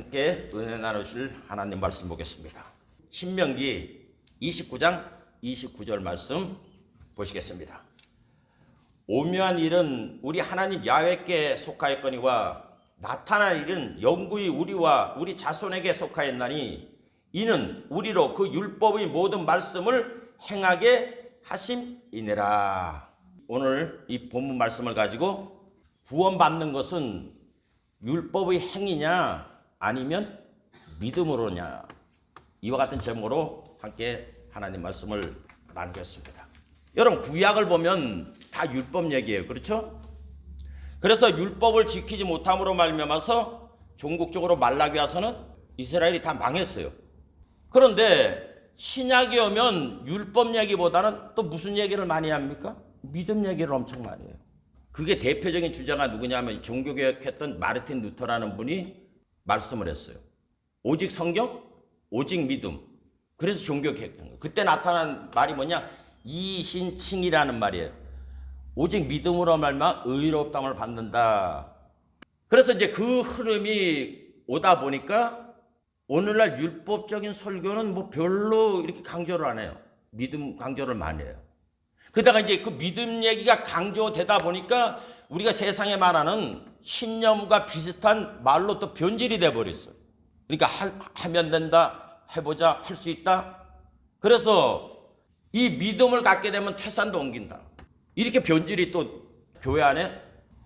함께 은혜 나누실 하나님 말씀 보겠습니다. 신명기 29장 29절 말씀 보시겠습니다. 오묘한 일은 우리 하나님 야훼께 속하였거니와 나타난 일은 영구히 우리와 우리 자손에게 속하였나니 이는 우리로 그 율법의 모든 말씀을 행하게 하심이니라. 오늘 이 본문 말씀을 가지고 구원받는 것은 율법의 행위냐 아니면 믿음으로냐, 이와 같은 제목으로 함께 하나님 말씀을 나누겠습니다. 여러분, 구약을 보면 다 율법 얘기예요. 그렇죠? 그래서 율법을 지키지 못함으로 말미암아서 종국적으로 말라기 와서는 이스라엘이 다 망했어요. 그런데 신약이 오면 율법 얘기보다는 또 무슨 얘기를 많이 합니까? 믿음 얘기를 엄청 많이 해요. 그게 대표적인 주자가 누구냐면 종교개혁했던 마르틴 루터라는 분이 말씀을 했어요. 오직 성경, 오직 믿음. 그래서 종교개혁한 거예요. 그때 나타난 말이 뭐냐? 이신칭이라는 말이에요. 오직 믿음으로 말미암아 의롭다함을 받는다. 그래서 이제 그 흐름이 오다 보니까 오늘날 율법적인 설교는 뭐 별로 이렇게 강조를 안 해요. 믿음 강조를 많이 해요. 그러다가 이제 그 믿음 얘기가 강조되다 보니까 우리가 세상에 말하는 신념과 비슷한 말로 또 변질이 돼버렸어요. 그러니까 하면 된다, 해보자, 할 수 있다. 그래서 이 믿음을 갖게 되면 태산도 옮긴다. 이렇게 변질이 또 교회 안에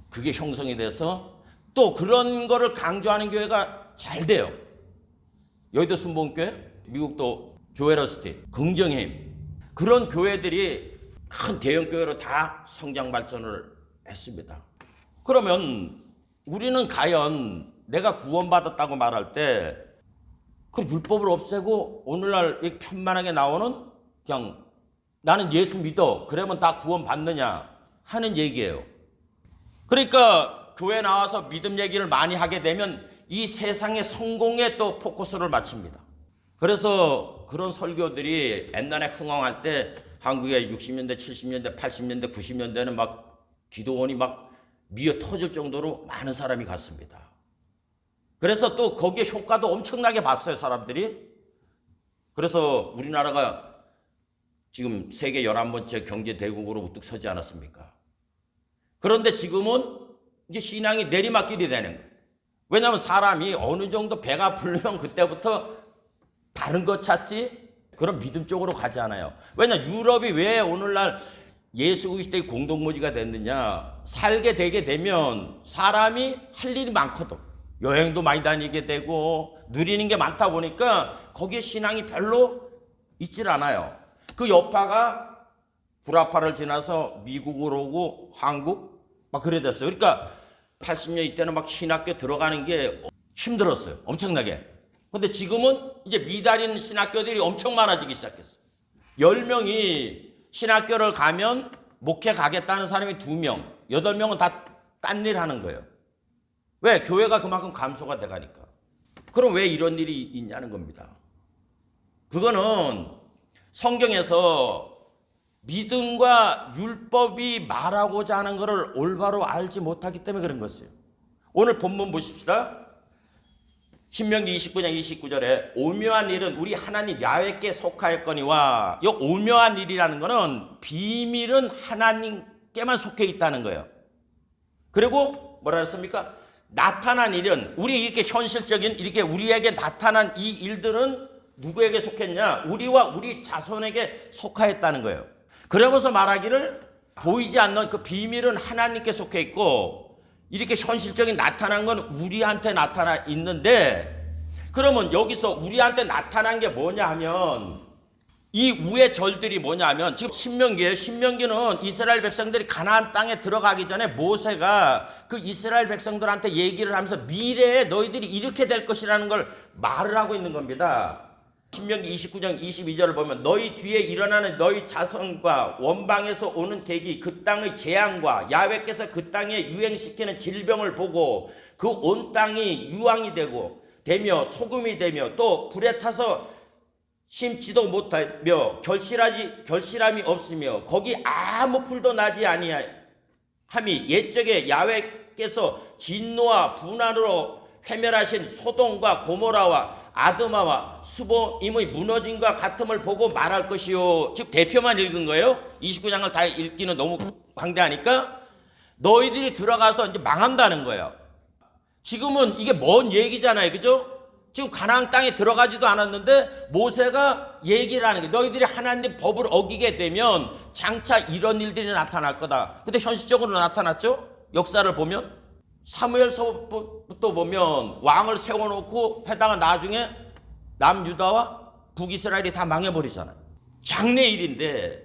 그게 형성이 돼서 또 그런 거를 강조하는 교회가 잘 돼요. 여의도 순복음교회, 미국도 조엘 오스틴, 긍정의 힘, 그런 교회들이 큰 대형 교회로 다 성장 발전을 했습니다. 그러면 우리는 과연 내가 구원받았다고 말할 때 그 율법을 없애고 오늘날 편만하게 나오는 그냥 나는 예수 믿어, 그러면 다 구원받느냐 하는 얘기예요. 그러니까 교회 나와서 믿음 얘기를 많이 하게 되면 이 세상의 성공에 또 포커스를 맞춥니다. 그래서 그런 설교들이 옛날에 흥황할 때 한국의 60년대, 70년대, 80년대, 90년대는 막 기도원이 막 미어 터질 정도로 많은 사람이 갔습니다. 그래서 또 거기에 효과도 엄청나게 봤어요, 사람들이. 그래서 우리나라가 지금 세계 11번째 경제대국으로 우뚝 서지 않았습니까? 그런데 지금은 이제 신앙이 내리막길이 되는 거예요. 왜냐하면 사람이 어느 정도 배가 부르면 그때부터 다른 것 찾지 그런 믿음 쪽으로 가지 않아요. 왜냐, 유럽이 왜 오늘날 예수 그리스도의 공동모지가 됐느냐? 살게 되게 되면 사람이 할 일이 많거든. 여행도 많이 다니게 되고 누리는 게 많다 보니까 거기에 신앙이 별로 있질 않아요. 그 여파가 구라파를 지나서 미국으로 오고 한국 막 그래 됐어요. 그러니까 80년 이때는 막 신학교 들어가는 게 힘들었어요. 엄청나게. 근데 지금은 이제 미달인 신학교들이 엄청 많아지기 시작했어요. 10명이 신학교를 가면 목회 가겠다는 사람이 2명, 8명은 다 딴 일 하는 거예요. 왜? 교회가 그만큼 감소가 돼가니까. 그럼 왜 이런 일이 있냐는 겁니다. 그거는 성경에서 믿음과 율법이 말하고자 하는 것을 올바로 알지 못하기 때문에 그런 것이에요. 오늘 본문 보십시다. 신명기 29장 29절에 오묘한 일은 우리 하나님 야훼께 속하였거니와, 이 오묘한 일이라는 것은 비밀은 하나님께만 속해 있다는 거예요. 그리고 뭐라 했습니까? 나타난 일은, 우리 이렇게 현실적인 이렇게 우리에게 나타난 이 일들은 누구에게 속했냐? 우리와 우리 자손에게 속하였다는 거예요. 그러면서 말하기를 보이지 않는 그 비밀은 하나님께 속해 있고 이렇게 현실적인 나타난 건 우리한테 나타나 있는데, 그러면 여기서 우리한테 나타난 게 뭐냐 하면 이 우의 절들이 뭐냐 하면 지금 신명기예요. 신명기는 이스라엘 백성들이 가나안 땅에 들어가기 전에 모세가 그 이스라엘 백성들한테 얘기를 하면서 미래에 너희들이 이렇게 될 것이라는 걸 말을 하고 있는 겁니다. 신명기 29장 22절을 보면 너희 뒤에 일어나는 너희 자손과 원방에서 오는 계기, 그 땅의 재앙과 야훼께서 그 땅에 유행시키는 질병을 보고 그 온 땅이 유황이 되며 소금이 되며 또 불에 타서 심지도 못하며 결실함이 없으며 거기 아무 풀도 나지 아니함이 옛적에 야훼께서 진노와 분한으로 회멸하신 소돔과 고모라와 아드마와 수보임의 무너짐과 같음을 보고 말할 것이요. 즉 대표만 읽은 거예요. 29장을 다 읽기는 너무 광대하니까 너희들이 들어가서 이제 망한다는 거예요. 지금은 이게 먼 얘기잖아요. 그죠? 지금 가나안 땅에 들어가지도 않았는데 모세가 얘기를 하는 거예요. 너희들이 하나님 법을 어기게 되면 장차 이런 일들이 나타날 거다. 근데 현실적으로 나타났죠? 역사를 보면 사무엘서부터 보면 왕을 세워놓고 해다가 나중에 남유다와 북이스라엘이 다 망해버리잖아요. 장래 일인데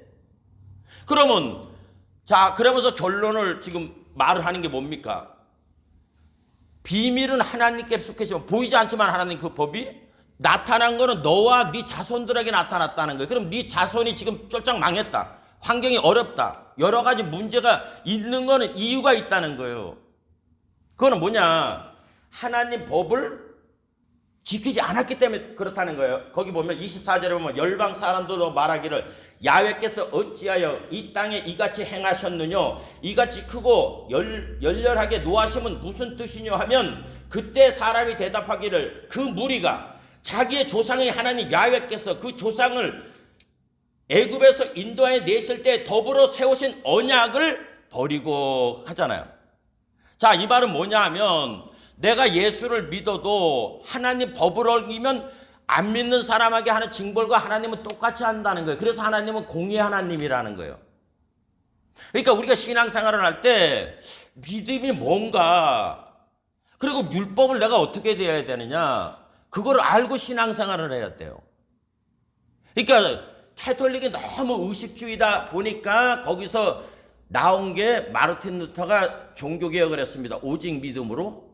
그러면 자 그러면서 결론을 지금 말을 하는 게 뭡니까? 비밀은 하나님께 속해지만 보이지 않지만 하나님 그 법이 나타난 거는 너와 네 자손들에게 나타났다는 거예요. 그럼 네 자손이 지금 쫄짝 망했다. 환경이 어렵다. 여러 가지 문제가 있는 거는 이유가 있다는 거예요. 그거는 뭐냐? 하나님 법을 지키지 않았기 때문에 그렇다는 거예요. 거기 보면 24절에 보면 열방 사람들도 말하기를 야훼께서 어찌하여 이 땅에 이같이 행하셨느냐? 이같이 크고 열렬하게 노하심은 무슨 뜻이냐 하면 그때 사람이 대답하기를 그 무리가 자기의 조상의 하나님 야훼께서 그 조상을 애굽에서 인도하여 내실 때 더불어 세우신 언약을 버리고 하잖아요. 자, 이 말은 뭐냐 하면 내가 예수를 믿어도 하나님 법을 어기면 안 믿는 사람에게 하는 징벌과 하나님은 똑같이 한다는 거예요. 그래서 하나님은 공의 하나님이라는 거예요. 그러니까 우리가 신앙생활을 할 때 믿음이 뭔가 그리고 율법을 내가 어떻게 되어야 되느냐 그걸 알고 신앙생활을 해야 돼요. 그러니까 캐톨릭이 너무 의식주의다 보니까 거기서 나온 게 마르틴 루터가 종교개혁을 했습니다. 오직 믿음으로.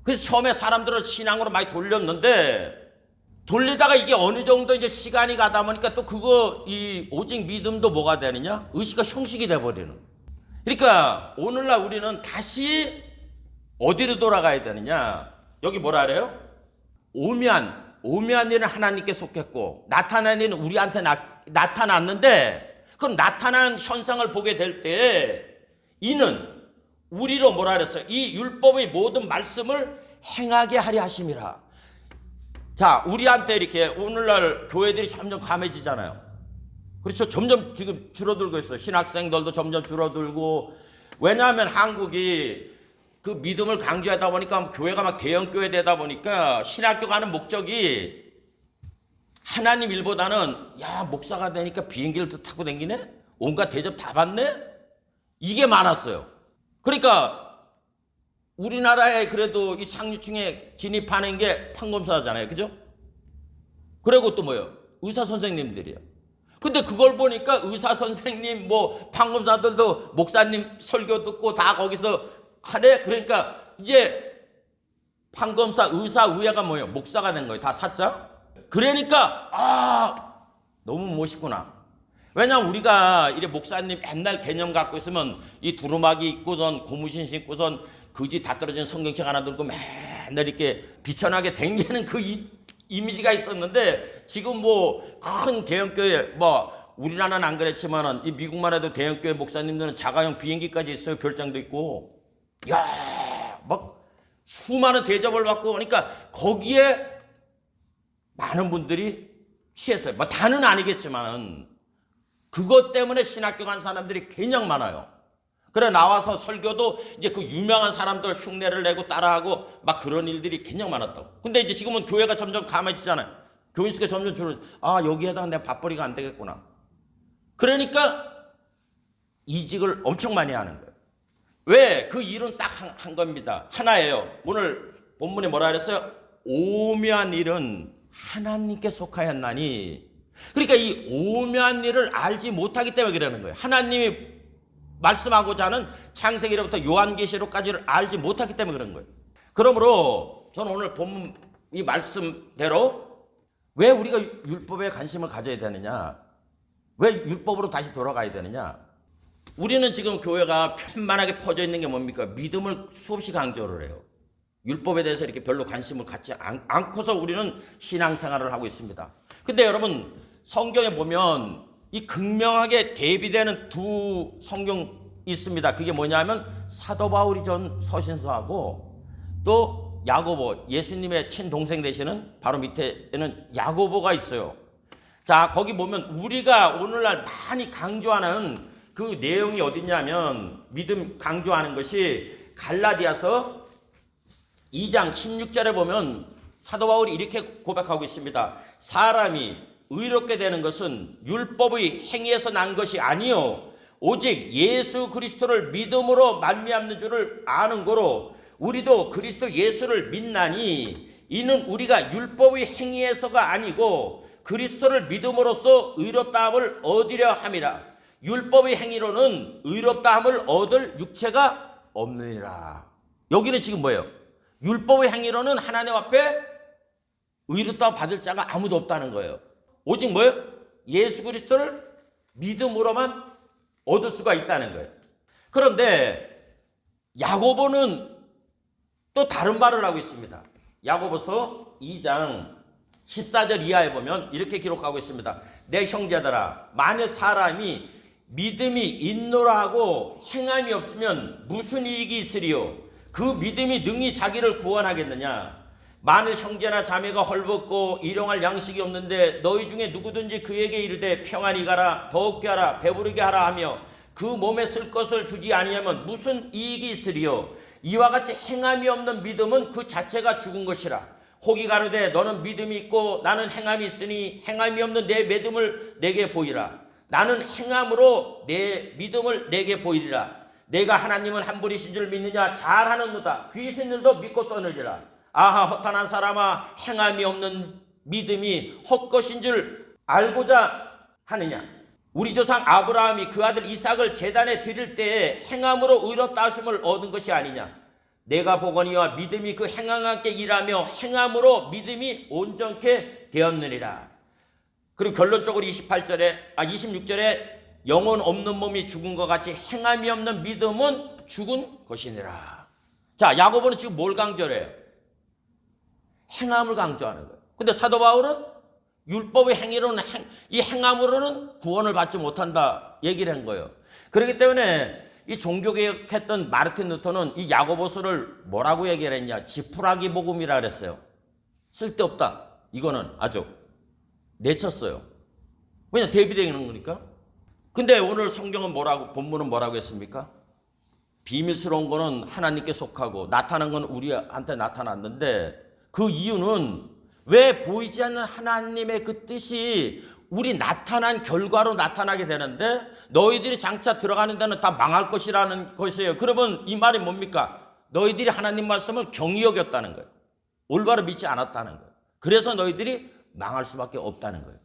그래서 처음에 사람들을 신앙으로 많이 돌렸는데 돌리다가 이게 어느 정도 이제 시간이 가다 보니까 또 그거 이 오직 믿음도 뭐가 되느냐? 의식과 형식이 돼버리는. 그러니까 오늘날 우리는 다시 어디로 돌아가야 되느냐? 여기 뭐라 그래요? 오묘한 일은 하나님께 속했고 나타난 일은 우리한테 나타났는데 그럼 나타난 현상을 보게 될 때 이는 우리로 뭐라 그랬어요? 이 율법의 모든 말씀을 행하게 하려 하심이라. 자, 우리한테 이렇게 오늘날 교회들이 점점 감해지잖아요. 그렇죠? 점점 지금 줄어들고 있어요. 신학생들도 점점 줄어들고. 왜냐하면 한국이 그 믿음을 강조하다 보니까 교회가 막 대형 교회 되다 보니까 신학교 가는 목적이 하나님 일보다는 야 목사가 되니까 비행기를 또 타고 다니네? 온갖 대접 다 받네? 이게 많았어요. 그러니까 우리나라에 그래도 이 상류층에 진입하는 게 판검사잖아요. 그죠? 그리고 또 뭐예요? 의사 선생님들이에요. 근데 그걸 보니까 의사 선생님 뭐 판검사들도 목사님 설교 듣고 다 거기서 하네. 그러니까 이제 판검사 의사 의회가 뭐예요? 목사가 된 거예요. 다 사자. 그러니까 너무 멋있구나. 왜냐면 우리가 이래 목사님 옛날 개념 갖고 있으면 이 두루마기 입고선 고무신 신고선 거지 다 떨어진 성경책 하나 들고 맨날 이렇게 비천하게 댕기는 그 이미지가 있었는데 지금 뭐 큰 대형교회 뭐 우리나라는 안 그랬지만은 이 미국만 해도 대형교회 목사님들은 자가용 비행기까지 있어요. 별장도 있고 야 막 수많은 대접을 받고 그러니까 거기에 많은 분들이 취했어요. 뭐 다는 아니겠지만 그것 때문에 신학교 간 사람들이 굉장히 많아요. 그래 나와서 설교도 이제 그 유명한 사람들 흉내를 내고 따라하고 막 그런 일들이 굉장히 많았다고. 근데 이제 지금은 교회가 점점 감해지잖아요. 교인 수가 점점 줄어. 여기에다가 내 밥벌이가 안 되겠구나. 그러니까 이직을 엄청 많이 하는 거예요. 왜? 그 일은 딱 한 겁니다. 하나예요. 오늘 본문에 뭐라 그랬어요? 오묘한 일은 하나님께 속하였나니. 그러니까 이 오묘한 일을 알지 못하기 때문에 그러는 거예요. 하나님이 말씀하고자 하는 창세기로부터 요한계시록까지를 알지 못하기 때문에 그런 거예요. 그러므로 저는 오늘 본문 이 말씀대로 왜 우리가 율법에 관심을 가져야 되느냐? 왜 율법으로 다시 돌아가야 되느냐? 우리는 지금 교회가 편만하게 퍼져 있는 게 뭡니까? 믿음을 수없이 강조를 해요. 율법에 대해서 이렇게 별로 관심을 갖지 않고서 우리는 신앙생활을 하고 있습니다. 근데 여러분 성경에 보면 이 극명하게 대비되는 두 성경이 있습니다. 그게 뭐냐면 사도 바울이 전 서신서하고 또 야고보, 예수님의 친동생 되시는 바로 밑에는 야고보가 있어요. 자, 거기 보면 우리가 오늘날 많이 강조하는 그 내용이 어디냐면, 믿음 강조하는 것이 갈라디아서 2장 16절에 보면 사도 바울이 이렇게 고백하고 있습니다. 사람이 의롭게 되는 것은 율법의 행위에서 난 것이 아니요 오직 예수 그리스도를 믿음으로 말미암는 줄을 아는 거로 우리도 그리스도 예수를 믿나니 이는 우리가 율법의 행위에서가 아니고 그리스도를 믿음으로써 의롭다함을 얻으려 함이라. 율법의 행위로는 의롭다함을 얻을 육체가 없느니라. 여기는 지금 뭐예요? 율법의 행위로는 하나님 앞에 의롭다함을 받을 자가 아무도 없다는 거예요. 오직 뭐예요? 예수 그리스도를 믿음으로만 얻을 수가 있다는 거예요. 그런데 야고보는 또 다른 말을 하고 있습니다. 야고보서 2장 14절 이하에 보면 이렇게 기록하고 있습니다. 내 형제들아, 만일 사람이 믿음이 있노라 하고 행함이 없으면 무슨 이익이 있으리요? 그 믿음이 능히 자기를 구원하겠느냐? 만일 형제나 자매가 헐벗고 일용할 양식이 없는데 너희 중에 누구든지 그에게 이르되 평안히 가라, 더욱게 하라, 배부르게 하라 하며 그 몸에 쓸 것을 주지 아니하면 무슨 이익이 있으리요? 이와 같이 행함이 없는 믿음은 그 자체가 죽은 것이라. 혹이 가로되 너는 믿음이 있고 나는 행함이 있으니 행함이 없는 내 믿음을 내게 보이라. 나는 행함으로 내 믿음을 내게 보이리라. 내가 하나님은 한 분이신 줄 믿느냐? 잘하는도다. 귀신들도 믿고 떠느리라. 아하, 허탄한 사람아, 행함이 없는 믿음이 헛것인 줄 알고자 하느냐? 우리 조상 아브라함이 그 아들 이삭을 제단에 드릴 때에 행함으로 의롭다 하심을 얻은 것이 아니냐? 내가 보거니와 믿음이 그 행함과 함께 일하며 행함으로 믿음이 온전케 되었느니라. 그리고 결론적으로 26절에 영혼 없는 몸이 죽은 것 같이 행함이 없는 믿음은 죽은 것이니라. 자, 야고보는 지금 뭘 강조해요? 행함을 강조하는 거예요. 근데 사도 바울은 율법의 행위로는 이 행함으로는 구원을 받지 못한다 얘기를 한 거예요. 그렇기 때문에 이 종교개혁했던 마르틴 루터는 이 야고보서를 뭐라고 얘기를 했냐? 지푸라기 복음이라 그랬어요. 쓸데없다. 이거는 아주 내쳤어요. 왜냐? 대비되는 거니까. 근데 오늘 성경은 본문은 뭐라고 했습니까? 비밀스러운 거는 하나님께 속하고 나타난 건 우리한테 나타났는데 그 이유는 왜 보이지 않는 하나님의 그 뜻이 우리 나타난 결과로 나타나게 되는데 너희들이 장차 들어가는 데는 다 망할 것이라는 것이에요. 그러면 이 말이 뭡니까? 너희들이 하나님 말씀을 경히 여겼다는 거예요. 올바로 믿지 않았다는 거예요. 그래서 너희들이 망할 수밖에 없다는 거예요.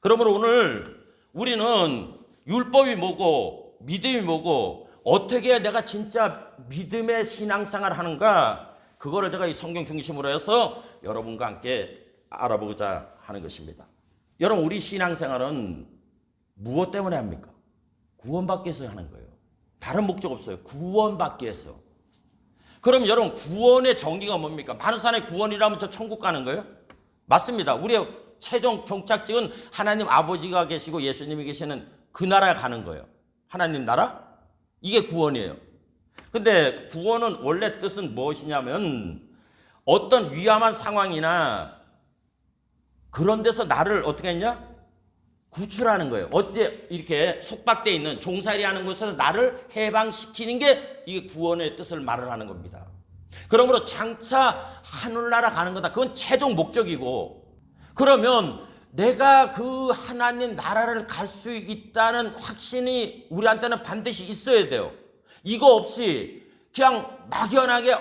그러므로 오늘 우리는 율법이 뭐고 믿음이 뭐고 어떻게 해야 내가 진짜 믿음의 신앙생활을 하는가, 그거를 제가 이 성경 중심으로 해서 여러분과 함께 알아보고자 하는 것입니다. 여러분, 우리 신앙생활은 무엇 때문에 합니까? 구원받기 위해서 하는 거예요. 다른 목적 없어요. 구원받기 위해서. 그럼 여러분, 구원의 정의가 뭡니까? 많은 사람이 구원이라면 저 천국 가는 거예요? 맞습니다. 우리의 최종 종착지는 하나님 아버지가 계시고 예수님이 계시는 그 나라에 가는 거예요. 하나님 나라? 이게 구원이에요. 근데 구원은 원래 뜻은 무엇이냐면 어떤 위험한 상황이나 그런 데서 나를 어떻게 했냐? 구출하는 거예요. 어째 이렇게 속박되어 있는 종살이 하는 곳에서 나를 해방시키는 게 이게 구원의 뜻을 말을 하는 겁니다. 그러므로 장차 하늘나라 가는 거다. 그건 최종 목적이고, 그러면 내가 그 하나님 나라를 갈 수 있다는 확신이 우리한테는 반드시 있어야 돼요. 이거 없이 그냥 막연하게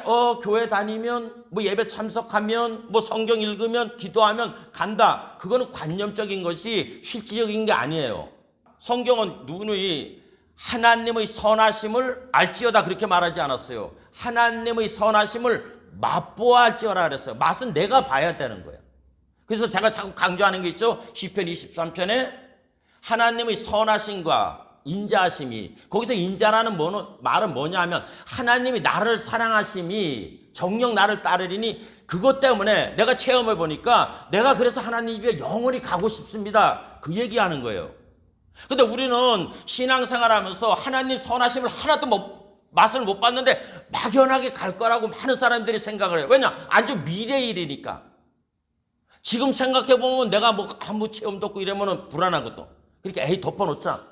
교회 다니면 뭐 예배 참석하면 뭐 성경 읽으면 기도하면 간다. 그거는 관념적인 것이 실질적인 게 아니에요. 성경은 누누이 하나님의 선하심을 알지어다 그렇게 말하지 않았어요. 하나님의 선하심을 맛보아 알지어라 그랬어요. 맛은 내가 봐야 되는 거예요. 그래서 제가 자꾸 강조하는 게 있죠. 시편 23편에 하나님의 선하심과 인자하심이, 거기서 인자라는 말은 뭐냐 하면 하나님이 나를 사랑하심이 정녕 나를 따르리니 그것 때문에 내가 체험해 보니까 내가 그래서 하나님 집에 영원히 가고 싶습니다. 그 얘기하는 거예요. 근데 우리는 신앙생활 하면서 하나님 선하심을 하나도 맛을 못 봤는데 막연하게 갈 거라고 많은 사람들이 생각을 해요. 왜냐? 아주 미래의 일이니까. 지금 생각해보면 내가 뭐 아무 체험도 없고 이러면 불안하거든. 그러니까 에이 덮어놓자.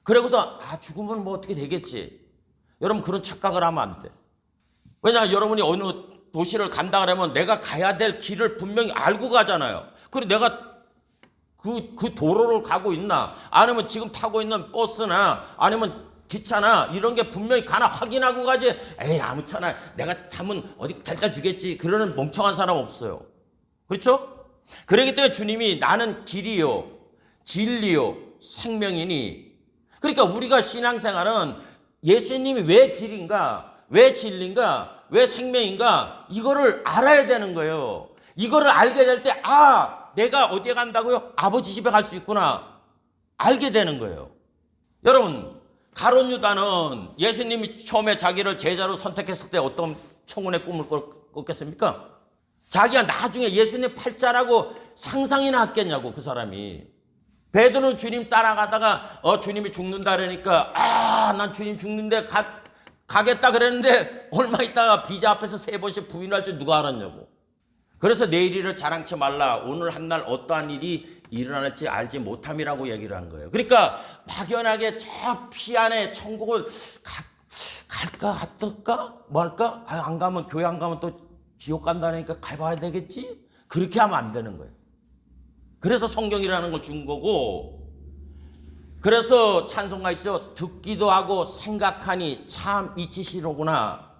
그러고서 죽으면 뭐 어떻게 되겠지. 여러분 그런 착각을 하면 안 돼. 왜냐? 여러분이 어느 도시를 간다 그러면 내가 가야 될 길을 분명히 알고 가잖아요. 그리고 내가 그 도로를 가고 있나 아니면 지금 타고 있는 버스나 아니면 기차나 이런 게 분명히 가나 확인하고 가지. 에이 아무렇잖아 내가 타면 어디 데려다 주겠지. 그러는 멍청한 사람 없어요. 그렇죠? 그렇기 때문에 주님이 나는 길이요 진리요 생명이니. 그러니까 우리가 신앙생활은 예수님이 왜 길인가 왜 진리인가 왜 생명인가 이거를 알아야 되는 거예요. 이거를 알게 될 때 내가 어디에 간다고요? 아버지 집에 갈 수 있구나 알게 되는 거예요. 여러분 가룟 유다는 예수님이 처음에 자기를 제자로 선택했을 때 어떤 청혼의 꿈을 꿨겠습니까? 자기가 나중에 예수님 팔자라고 상상이나 했겠냐고 그 사람이. 베드로는 주님 따라가다가 주님이 죽는다 그러니까 난 주님 죽는데 가겠다 그랬는데 얼마 있다가 비자 앞에서 3번씩 부인할 줄 누가 알았냐고. 그래서 내일 일을 자랑치 말라. 오늘 한 날 어떠한 일이 일어날지 알지 못함이라고 얘기를 한 거예요. 그러니까 막연하게 저 피 안에 천국을 갈까 갔을까 뭐 할까? 안 가면 교회 안 가면 또 지옥 간다니까 가봐야 되겠지? 그렇게 하면 안 되는 거예요. 그래서 성경이라는 걸 준 거고, 그래서 찬송가 있죠. 듣기도 하고 생각하니 참 이치시로구나.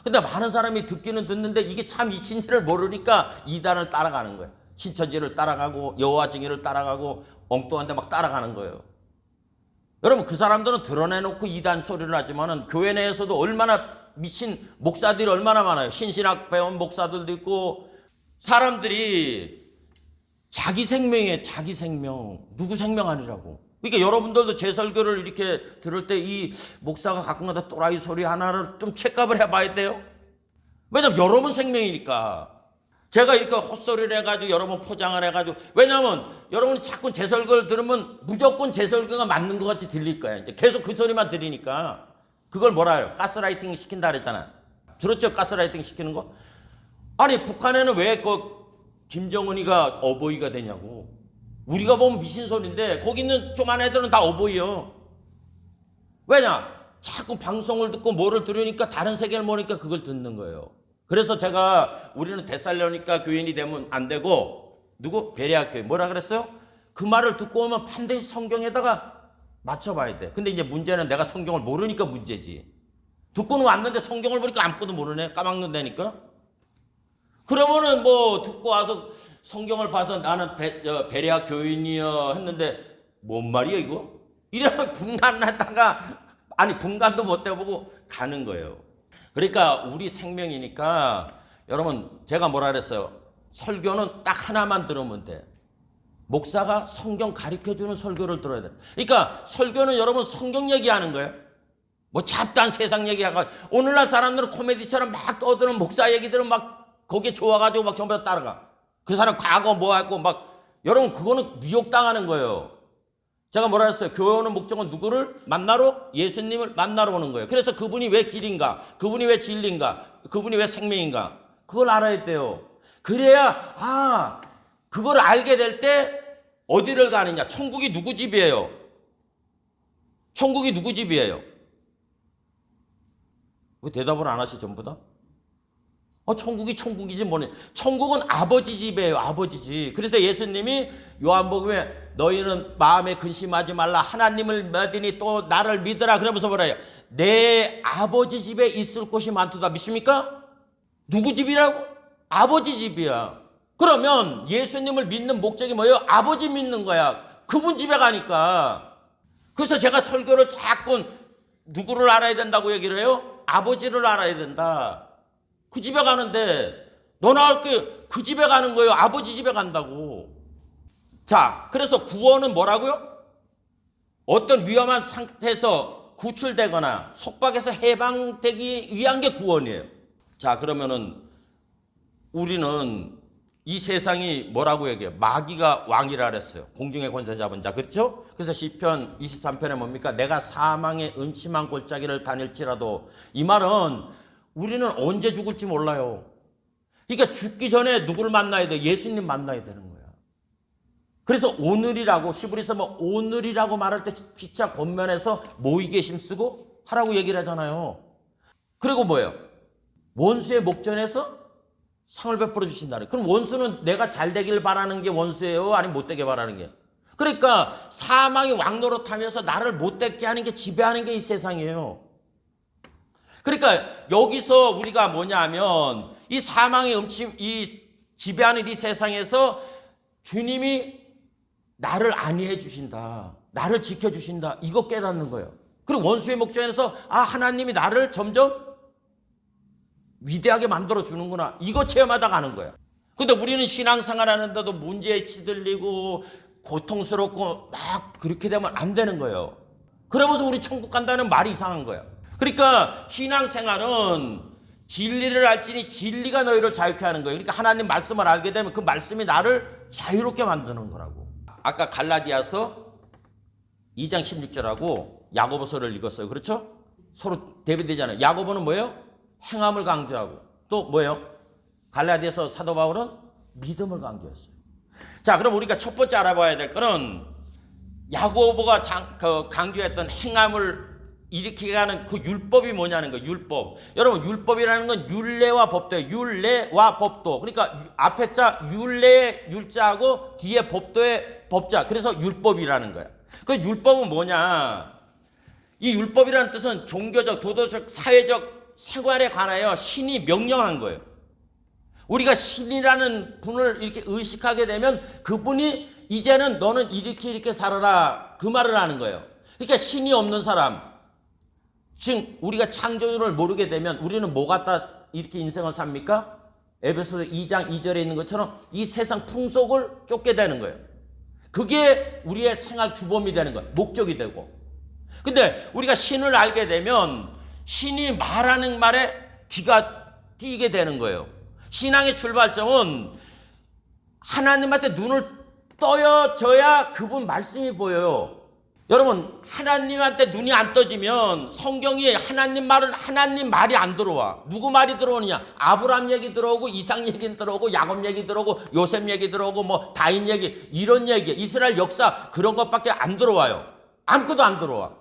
근데 많은 사람이 듣기는 듣는데 이게 참 이치인지를 모르니까 이단을 따라가는 거예요. 신천지를 따라가고 여호와 증인을 따라가고 엉뚱한 데 막 따라가는 거예요. 여러분 그 사람들은 드러내놓고 이단 소리를 하지만은 교회 내에서도 얼마나 미친 목사들이 얼마나 많아요. 신신학 배운 목사들도 있고. 사람들이 자기 생명이에요. 자기 생명. 누구 생명 아니라고. 그러니까 여러분들도 제 설교를 이렇게 들을 때 이 목사가 가끔 가다 또라이 소리 하나를 좀 체크업을 해봐야 돼요. 왜냐면 여러분 생명이니까. 제가 이렇게 헛소리를 해가지고 여러분 포장을 해가지고, 왜냐면 여러분이 자꾸 제 설교를 들으면 무조건 제 설교가 맞는 것 같이 들릴 거야. 이제 계속 그 소리만 들으니까. 그걸 뭐라 해요? 가스라이팅 시킨다 그랬잖아. 들었죠? 가스라이팅 시키는 거? 아니 북한에는 왜 김정은이가 어버이가 되냐고. 우리가 보면 미신소리인데 거기 있는 조그만 애들은 다 어버이요. 왜냐? 자꾸 방송을 듣고 뭐를 들으니까 다른 세계를 모르니까 그걸 듣는 거예요. 그래서 우리는 데살로니가 교인이 되면 안 되고, 베레아 교회 뭐라 그랬어요? 그 말을 듣고 오면 반드시 성경에다가 맞춰봐야 돼. 근데 이제 문제는 내가 성경을 모르니까 문제지. 듣고는 왔는데 성경을 보니까 아무것도 모르네. 까막눈대니까. 그러면은 뭐 듣고 와서 성경을 봐서 나는 베레아 교인이여 했는데 뭔 말이야 이거? 이러면 분간도 못 해보고 가는 거예요. 그러니까 우리 생명이니까 여러분 제가 뭐라 그랬어요? 설교는 딱 하나만 들으면 돼. 목사가 성경 가르쳐주는 설교를 들어야 돼. 그러니까 설교는 여러분 성경 얘기하는 거예요. 뭐 잡다한 세상 얘기하고. 오늘날 사람들은 코미디처럼 막 떠드는 목사 얘기들은 막 거기에 좋아가지고 막 전부 다 따라가. 그 사람 과거 뭐 하고 막. 여러분 그거는 미혹당하는 거예요. 제가 뭐라 했어요? 교회 오는 목적은 누구를 만나러? 예수님을 만나러 오는 거예요. 그래서 그분이 왜 길인가? 그분이 왜 진리인가? 그분이 왜 생명인가? 그걸 알아야 돼요. 그래야 그걸 알게 될 때 어디를 가느냐? 천국이 누구 집이에요? 천국이 누구 집이에요? 왜 대답을 안 하시 전부 다? 천국이 천국이지 뭐네. 천국은 아버지 집이에요. 아버지 집. 그래서 예수님이 요한복음에 너희는 마음에 근심하지 말라. 하나님을 믿으니 또 나를 믿으라. 그러면서 뭐래요? 내 아버지 집에 있을 곳이 많도다. 믿습니까? 누구 집이라고? 아버지 집이야. 그러면 예수님을 믿는 목적이 뭐예요? 아버지 믿는 거야. 그분 집에 가니까. 그래서 제가 설교를 자꾸 누구를 알아야 된다고 얘기를 해요? 아버지를 알아야 된다. 그 집에 가는데 너나 그 집에 가는 거예요. 아버지 집에 간다고. 자, 그래서 구원은 뭐라고요? 어떤 위험한 상태에서 구출되거나 속박에서 해방되기 위한 게 구원이에요. 자, 그러면은 우리는 이 세상이 뭐라고 얘기해요? 마귀가 왕이라 그랬어요. 공중의 권세 잡은 자. 그렇죠? 그래서 시편 23편에 뭡니까? 내가 사망의 음침한 골짜기를 다닐지라도, 이 말은 우리는 언제 죽을지 몰라요. 그러니까 죽기 전에 누구를 만나야 돼? 예수님 만나야 되는 거야. 그래서 오늘이라고, 시브리서 뭐 오늘이라고 말할 때 피차 겉면에서 모이게 힘쓰고 하라고 얘기를 하잖아요. 그리고 뭐예요? 원수의 목전에서 상을 베풀어 주신다는. 그럼 원수는 내가 잘 되길 바라는 게 원수예요? 아니면 못 되게 바라는 게? 그러니까 사망이 왕노릇하면서 나를 못 되게 하는 게, 지배하는 게 이 세상이에요. 그러니까 여기서 우리가 뭐냐 하면 이 사망의 이 지배하는 이 세상에서 주님이 나를 안위해 주신다. 나를 지켜주신다. 이거 깨닫는 거예요. 그리고 원수의 목전에서 하나님이 나를 점점 위대하게 만들어 주는구나. 이거 체험하다 가는 거야. 근데 우리는 신앙생활 하는데도 문제에 치들리고 고통스럽고 막 그렇게 되면 안 되는 거예요. 그러면서 우리 천국 간다는 말이 이상한 거야. 그러니까 신앙생활은 진리를 알지니 진리가 너희를 자유케 하는 거예요. 그러니까 하나님 말씀을 알게 되면 그 말씀이 나를 자유롭게 만드는 거라고. 아까 갈라디아서 2장 16절하고 야고보서를 읽었어요. 그렇죠? 서로 대비되잖아요. 야고보는 뭐예요? 행함을 강조하고, 또 뭐예요? 갈라디아서 사도 바울은 믿음을 강조했어요. 자, 그럼 우리가 첫 번째 알아봐야 될 거는 야고보가 강조했던 행함을 일으키게 하는 그 율법이 뭐냐는 거예요. 율법. 여러분, 율법이라는 건 율례와 법도예요. 율례와 법도. 그러니까 앞에 자 율례의 율자하고 뒤에 법도의 법자. 그래서 율법이라는 거예요. 그 율법은 뭐냐? 이 율법이라는 뜻은 종교적, 도덕적, 사회적 생활에 관하여 신이 명령한 거예요. 우리가 신이라는 분을 이렇게 의식하게 되면 그분이 이제는 너는 이렇게 살아라, 그 말을 하는 거예요. 그러니까 신이 없는 사람, 지금 우리가 창조주를 모르게 되면 우리는 뭐 갖다 이렇게 인생을 삽니까? 에베소서 2장 2절에 있는 것처럼 이 세상 풍속을 쫓게 되는 거예요. 그게 우리의 생활 주범이 되는 거예요. 목적이 되고. 근데 우리가 신을 알게 되면 신이 말하는 말에 귀가 띄게 되는 거예요. 신앙의 출발점은 하나님한테 눈을 떠져야 그분 말씀이 보여요. 여러분, 하나님한테 눈이 안 떠지면 성경이 하나님 말은 하나님 말이 안 들어와. 누구 말이 들어오느냐? 아브라함 얘기 들어오고, 이삭 얘기 들어오고, 야곱 얘기 들어오고, 요셉 얘기 들어오고, 뭐 다윗 얘기, 이런 얘기, 이스라엘 역사, 그런 것밖에 안 들어와요. 아무것도 안 들어와.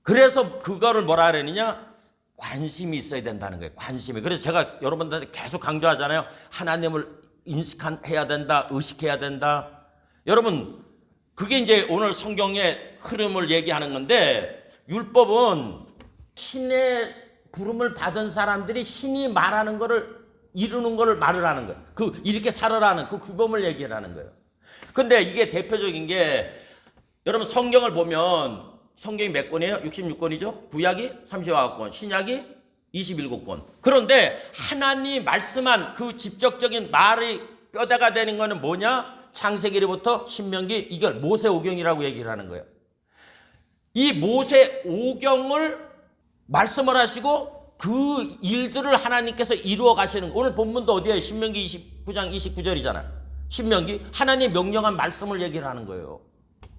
그래서 그거를 뭐라 그러느냐? 관심이 있어야 된다는 거예요. 관심이. 그래서 제가 여러분들한테 계속 강조하잖아요. 하나님을 인식해야 된다, 의식해야 된다. 여러분, 그게 이제 오늘 성경의 흐름을 얘기하는 건데, 율법은 신의 부름을 받은 사람들이 신이 말하는 거를 이루는 거를 말을 하는 거예요. 이렇게 살아라는 그 규범을 얘기하는 거예요. 근데 이게 대표적인 게, 여러분 성경을 보면 성경이 몇 권이에요? 66권이죠? 구약이 39권, 신약이 27권. 그런데 하나님이 말씀한 그 직접적인 말이 뼈대가 되는 거는 뭐냐? 창세기로부터 신명기, 이걸 모세오경이라고 얘기를 하는 거예요. 이 모세오경을 말씀을 하시고 그 일들을 하나님께서 이루어 가시는, 오늘 본문도 어디에? 신명기 29장 29절이잖아요. 신명기, 하나님 명령한 말씀을 얘기를 하는 거예요.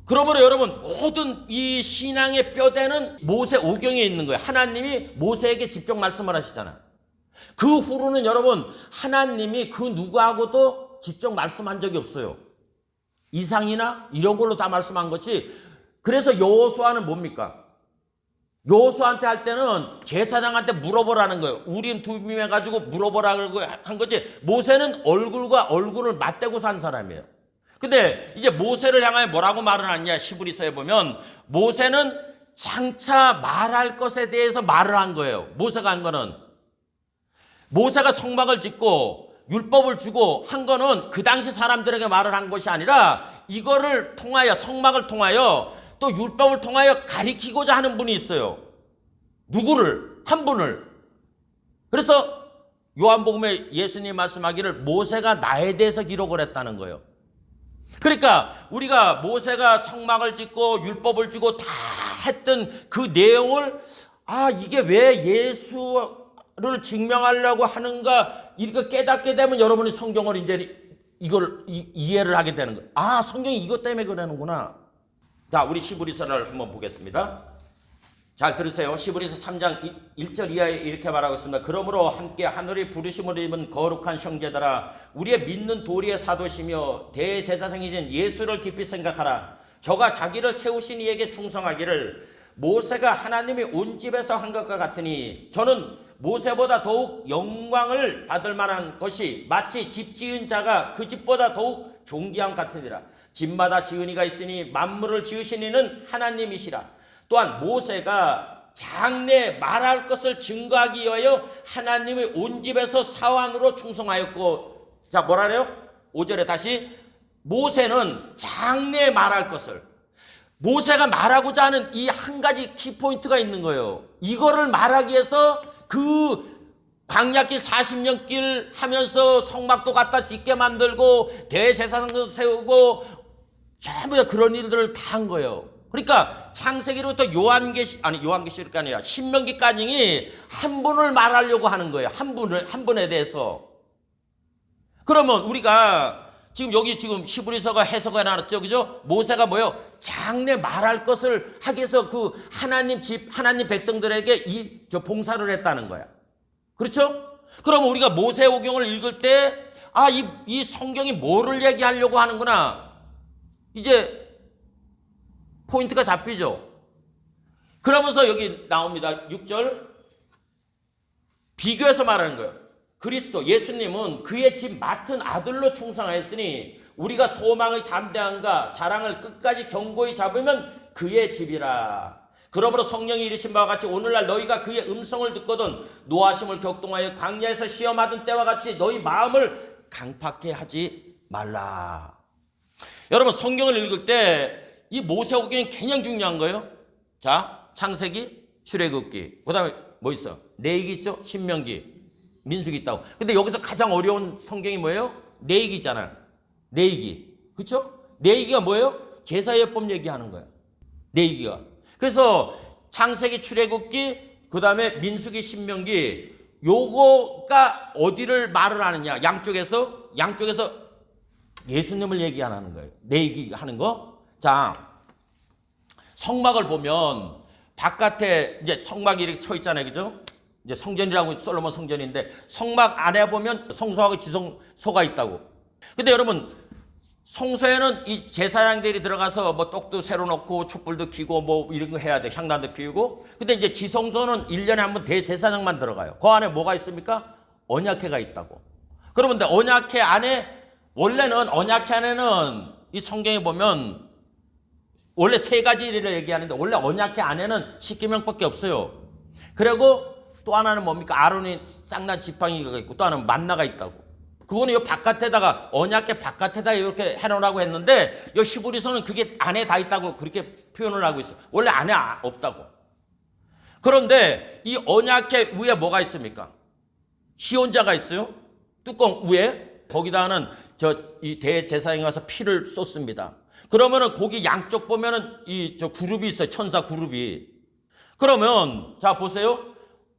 그러므로 여러분, 모든 이 신앙의 뼈대는 모세오경에 있는 거예요. 하나님이 모세에게 직접 말씀을 하시잖아요. 그 후로는 여러분, 하나님이 그 누구하고도 직접 말씀한 적이 없어요. 이상이나 이런 걸로 다 말씀한 거지. 그래서 여호수아는 뭡니까? 여호수아한테 할 때는 제사장한테 물어보라는 거예요. 우림 두림 해가지고 물어보라고 한 거지. 모세는 얼굴과 얼굴을 맞대고 산 사람이에요. 근데 이제 모세를 향하여 뭐라고 말을 하느냐? 히브리서에 보면 모세는 장차 말할 것에 대해서 말을 한 거예요. 모세가 한 거는, 모세가 성막을 짓고 율법을 주고 한 거는 그 당시 사람들에게 말을 한 것이 아니라 이거를 통하여, 성막을 통하여 또 율법을 통하여 가리키고자 하는 분이 있어요. 누구를? 한 분을. 그래서 요한복음에 예수님이 말씀하기를 모세가 나에 대해서 기록을 했다는 거예요. 그러니까 우리가 모세가 성막을 짓고 율법을 주고 다 했던 그 내용을, 이게 왜 예수를 증명하려고 하는가 이렇게 깨닫게 되면 여러분이 성경을 이제 이걸 이해를 하게 되는 거예요. 아, 성경이 이것 때문에 그러는구나. 자, 우리 히브리서를 한번 보겠습니다. 잘 들으세요. 히브리서 3장 1절 이하에 이렇게 말하고 있습니다. 그러므로 함께 하늘의 부르심을 입은 거룩한 형제들아, 우리의 믿는 도리의 사도시며 대제사장이신 예수를 깊이 생각하라. 저가 자기를 세우신 이에게 충성하기를 모세가 하나님이 온 집에서 한 것과 같으니 저는 모세보다 더욱 영광을 받을 만한 것이 마치 집 지은 자가 그 집보다 더욱 존귀함 같으니라. 집마다 지은 이가 있으니 만물을 지으신 이는 하나님이시라. 또한 모세가 장래 말할 것을 증거하기 위하여 하나님의 온 집에서 사환으로 충성하였고, 자, 뭐라 그래요? 5절에 다시, 모세는 장래 말할 것을, 모세가 말하고자 하는 이 한 가지 키포인트가 있는 거예요. 이거를 말하기 위해서 그 광야길 40년 길 하면서 성막도 갖다 짓게 만들고 대제사장도 세우고 전부 다 그런 일들을 다 한 거예요. 그러니까 창세기로부터 요한계시가 아니라 신명기까지 한 분을 말하려고 하는 거예요. 한 분에 대해서. 그러면 우리가 지금 여기 지금 히브리서가 해석해 놨죠, 그죠? 모세가 뭐예요? 장래 말할 것을 하기 위해서 그 하나님 집, 하나님 백성들에게 봉사를 했다는 거야. 그렇죠? 그러면 우리가 모세오경을 읽을 때, 아, 이 성경이 뭐를 얘기하려고 하는구나. 이제 포인트가 잡히죠. 그러면서 여기 나옵니다. 6절. 비교해서 말하는 거예요. 그리스도 예수님은 그의 집 맡은 아들로 충성하였으니 우리가 소망의 담대함과 자랑을 끝까지 견고히 잡으면 그의 집이라. 그러므로 성령이 이르신 바와 같이 오늘날 너희가 그의 음성을 듣거든 노하심을 격동하여 광야에서 시험하던 때와 같이 너희 마음을 강팍해 하지 말라. 여러분, 성경을 읽을 때 이 모세오경이 굉장히 중요한 거예요. 자, 창세기, 출애굽기, 그 다음에 뭐 있어? 레위기 있죠? 신명기, 민수기 있다고. 근데 여기서 가장 어려운 성경이 뭐예요? 레위기잖아. 레위기. 그렇죠? 레위기가 뭐예요? 제사예법 얘기하는 거야. 레위기가. 그래서 창세기, 출애굽기, 그 다음에 민수기, 신명기, 요거가 어디를 말을 하느냐? 양쪽에서 예수님을 얘기 안 하는 거예요. 레위기 하는 거. 자, 성막을 보면 바깥에 이제 성막이 이렇게 쳐 있잖아요. 그죠? 이제 성전이라고, 솔로몬 성전인데 성막 안에 보면 성소하고 지성소가 있다고. 근데 여러분, 성소에는 이 제사장들이 들어가서 뭐 떡도 새로 넣고 촛불도 켜고 뭐 이런 거 해야 돼. 향단도 피우고. 근데 이제 지성소는 1년에 한 번 대제사장만 들어가요. 그 안에 뭐가 있습니까? 언약궤가 있다고. 그러면 언약궤 안에, 원래는 언약궤 안에는 이 성경에 보면 원래 세 가지를 얘기하는데 원래 언약궤 안에는 십계명밖에 없어요. 그리고 또 하나는 뭡니까? 아론이 쌍난 지팡이가 있고 또 하나는 만나가 있다고. 그거는 이 바깥에다가, 언약궤 바깥에다 이렇게 해놓으라고 했는데 이 히브리서는 그게 안에 다 있다고 그렇게 표현을 하고 있어요. 원래 안에 없다고. 그런데 이 언약궤 위에 뭐가 있습니까? 시온자가 있어요. 뚜껑 위에. 거기다는 이 대제사장이 와서 피를 쏟습니다. 그러면은 거기 양쪽 보면은 저 그룹이 있어요. 천사 그룹이. 그러면 자 보세요.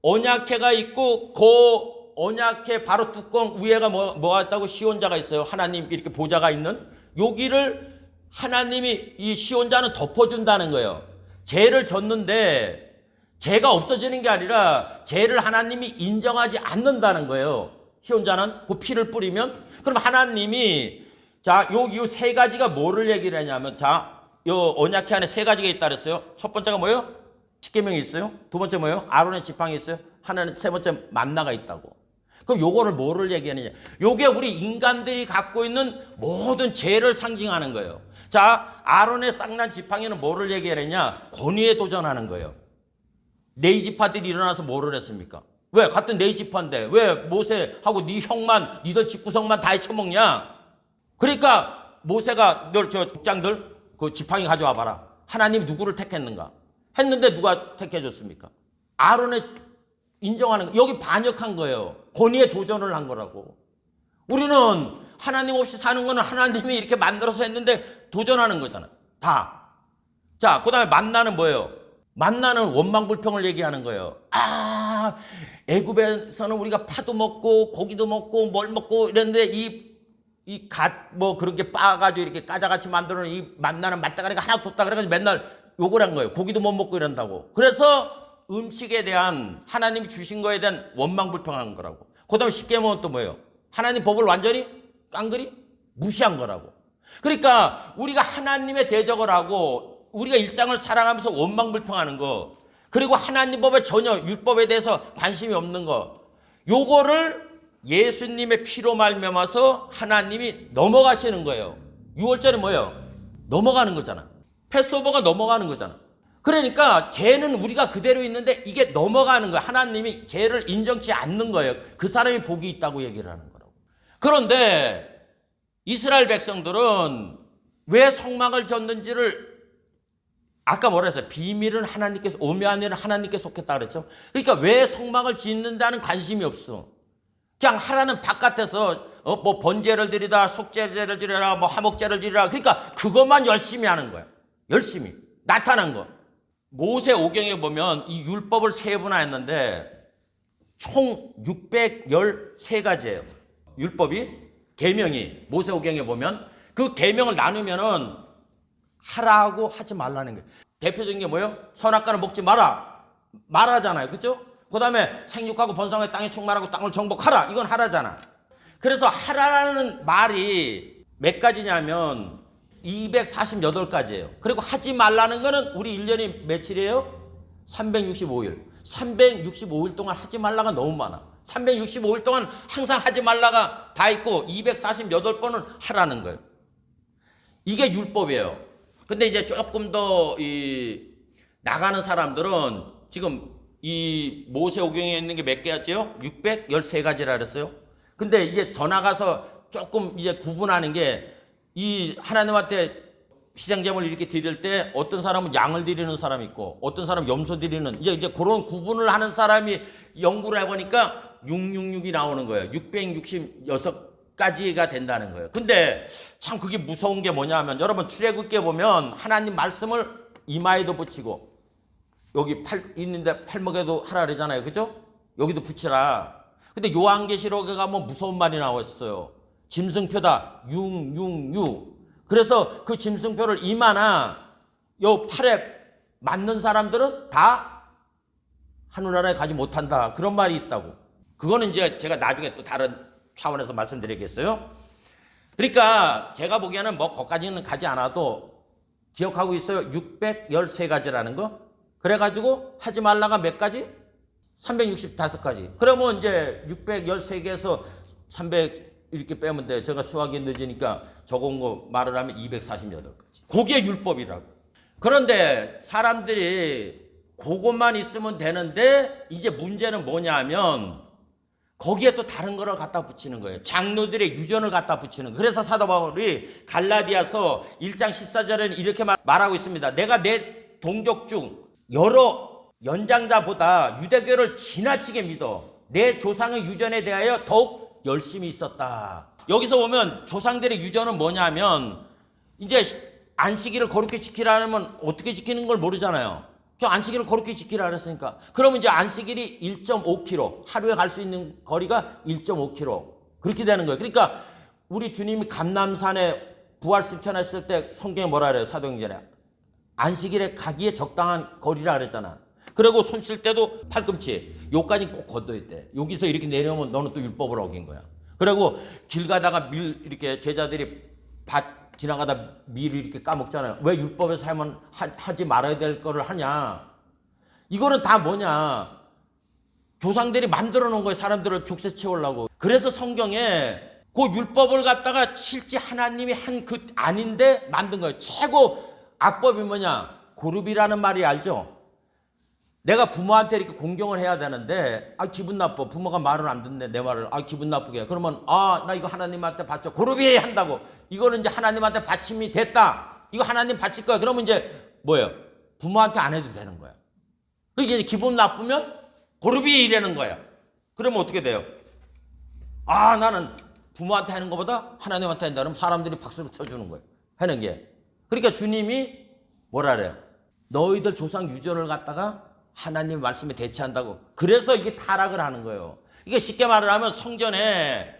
언약궤가 있고 그 언약궤 바로 뚜껑 위에가 뭐가 있다고? 시온자가 있어요. 하나님 이렇게 보좌가 있는. 여기를 하나님이 이 시온자는 덮어준다는 거예요. 죄를 졌는데 죄가 없어지는 게 아니라 죄를 하나님이 인정하지 않는다는 거예요. 시온자는 그 피를 뿌리면. 그럼 하나님이, 자, 요 세 가지가 뭐를 얘기를 하냐면, 자, 요 언약궤 안에 세 가지가 있다 그랬어요. 첫 번째가 뭐예요? 십계명이 있어요. 두 번째 뭐예요? 아론의 지팡이 있어요. 하나는 세 번째 만나가 있다고. 그럼 요거를 뭐를 얘기하느냐? 요게 우리 인간들이 갖고 있는 모든 죄를 상징하는 거예요. 자, 아론의 쌍난 지팡이는 뭐를 얘기하느냐? 권위에 도전하는 거예요. 네이지파들이 일어나서 뭐를 했습니까? 왜? 같은 네이지파인데 왜 모세하고 네 형만, 니들 집구석만 다 해쳐먹냐? 그러니까 모세가 너 국장들 그 지팡이 가져와 봐라. 하나님 누구를 택했는가? 했는데 누가 택해줬습니까? 아론의 인정하는 거. 여기 반역한 거예요. 권위에 도전을 한 거라고. 우리는 하나님 없이 사는 거는 하나님이 이렇게 만들어서 했는데 도전하는 거잖아. 다. 자, 그 다음에 만나는 뭐예요? 만나는 원망불평을 얘기하는 거예요. 아, 애굽에서는 우리가 파도 먹고 고기도 먹고 뭘 먹고 이랬는데 이 뭐 그런 게 빻아가지고 이렇게 까자같이 만들어 놓은 이 만나는 맛다가리가 하나도 없다 그래가지고 맨날 욕을 한 거예요. 고기도 못 먹고 이런다고. 그래서 음식에 대한 하나님이 주신 거에 대한 원망불평한 거라고. 그 다음에 십계명은 또 뭐예요? 하나님 법을 완전히 깡그리 무시한 거라고. 그러니까 우리가 하나님의 대적을 하고 우리가 일상을 살아가면서 원망불평하는 거, 그리고 하나님 법에 전혀 율법에 대해서 관심이 없는 거, 요거를 예수님의 피로 말미암아서 하나님이 넘어가시는 거예요. 6월절이 뭐예요? 넘어가는 거잖아. 패스오버가 넘어가는 거잖아. 그러니까 죄는 우리가 그대로 있는데 이게 넘어가는 거예요. 하나님이 죄를 인정치 않는 거예요. 그 사람이 복이 있다고 얘기를 하는 거라고. 그런데 이스라엘 백성들은 왜 성막을 졌는지를 아까 뭐라 했어요? 비밀은 하나님께서, 오묘한 일은 하나님께 속했다 그랬죠. 그러니까 왜 성막을 짓는다는 관심이 없어. 그냥 하라는 바깥에서 뭐 번제를 드리다, 속죄제를 드리라, 뭐 화목제를 드리라. 그러니까 그것만 열심히 하는 거야. 열심히 나타난 거. 모세 오경에 보면 이 율법을 세 분화했는데 총 613가지예요. 율법이, 계명이 모세 오경에 보면 그 계명을 나누면은 하라고 하지 말라는 거예요. 대표적인 게 뭐예요? 선악과를 먹지 마라. 말하잖아요. 그렇죠? 그 다음에 생육하고 번성하여 땅에 충만하고 땅을 정복하라. 이건 하라잖아. 그래서 하라는 말이 몇 가지냐면 248가지예요. 그리고 하지 말라는 거는 우리 1년이 며칠이에요? 365일. 365일 동안 하지 말라가 너무 많아. 365일 동안 항상 하지 말라가 다 있고 248번은 하라는 거예요. 이게 율법이에요. 근데 이제 조금 더 나가는 사람들은 지금 이 모세오경에 있는 게 몇 개였죠? 613가지라 그랬어요. 근데 이제 더 나가서 조금 이제 구분하는 게, 이 하나님한테 희생제물을 이렇게 드릴 때 어떤 사람은 양을 드리는 사람이 있고 어떤 사람은 염소 드리는, 이제 그런 구분을 하는 사람이 연구를 해보니까 666이 나오는 거예요. 666가지가 된다는 거예요. 근데 참 그게 무서운 게 뭐냐면, 여러분 출애굽기에 보면 하나님 말씀을 이마에도 붙이고 여기 있는데 팔목에도 하라 그러잖아요. 그죠? 여기도 붙이라. 근데 요한계시록에 가면 무서운 말이 나왔어요. 짐승표다. 666. 그래서 그 짐승표를 이마나 요 팔에 맞는 사람들은 다 하늘나라에 가지 못한다. 그런 말이 있다고. 그거는 이제 제가 나중에 또 다른 차원에서 말씀드리겠어요. 그러니까 제가 보기에는 뭐 거기까지는 가지 않아도 기억하고 있어요. 613가지라는 거. 그래가지고 하지 말라가 몇 가지? 365가지. 그러면 이제 613개에서 300 이렇게 빼면 돼. 제가 수학이 늦으니까 적은 거 말을 하면 248가지. 그게 율법이라고. 그런데 사람들이 그것만 있으면 되는데 이제 문제는 뭐냐면 거기에 또 다른 거를 갖다 붙이는 거예요. 장로들의 유전을 갖다 붙이는 거예요. 그래서 사도 바울이 갈라디아서 1장 14절에는 이렇게 말하고 있습니다. 내가 내 동족 중 여러 연장자보다 유대교를 지나치게 믿어 내 조상의 유전에 대하여 더욱 열심히 있었다. 여기서 보면 조상들의 유전은 뭐냐면, 이제 안식일을 거룩히 지키라면 어떻게 지키는 걸 모르잖아요. 그냥 안식일을 거룩히 지키라 그랬으니까. 그러면 이제 안식일이 1.5km, 하루에 갈 수 있는 거리가 1.5km 그렇게 되는 거예요. 그러니까 우리 주님이 감람산에 부활 승천했을 때 성경에 뭐라 그래요? 사도행전에 안식일에 가기에 적당한 거리라 그랬잖아. 그리고 손 쉴 때도 팔꿈치 요까지 꼭 걷어야 돼. 여기서 이렇게 내려오면 너는 또 율법을 어긴 거야. 그리고 길 가다가 밀 이렇게 제자들이 밭 지나가다 밀 이렇게 까먹잖아요. 왜 율법에서 하지 말아야 될 거를 하냐. 이거는 다 뭐냐, 조상들이 만들어 놓은 거예요. 사람들을 족쇄 채우려고. 그래서 성경에 그 율법을 갖다가 실제 하나님이 한 그 아닌데 만든 거예요. 최고 악법이 뭐냐, 고릅이라는 말이 알죠? 내가 부모한테 이렇게 공경을 해야 되는데 기분 나빠. 부모가 말을 안 듣네. 내 말을 기분 나쁘게. 그러면 나 이거 하나님한테 바쳐. 고르비 한다고. 이거는 이제 하나님한테 바침이 됐다. 이거 하나님 바칠 거야. 그러면 이제 뭐예요? 부모한테 안 해도 되는 거야. 그게 이제 기분 나쁘면 고르비 이라는 거야. 그러면 어떻게 돼요? 나는 부모한테 하는 것보다 하나님한테 한다. 그러면 사람들이 박수를 쳐주는 거예요. 하는 게. 그러니까 주님이 뭐라 그래요? 너희들 조상 유전을 갖다가 하나님 말씀에 대체한다고. 그래서 이게 타락을 하는 거예요. 이게 쉽게 말을 하면 성전에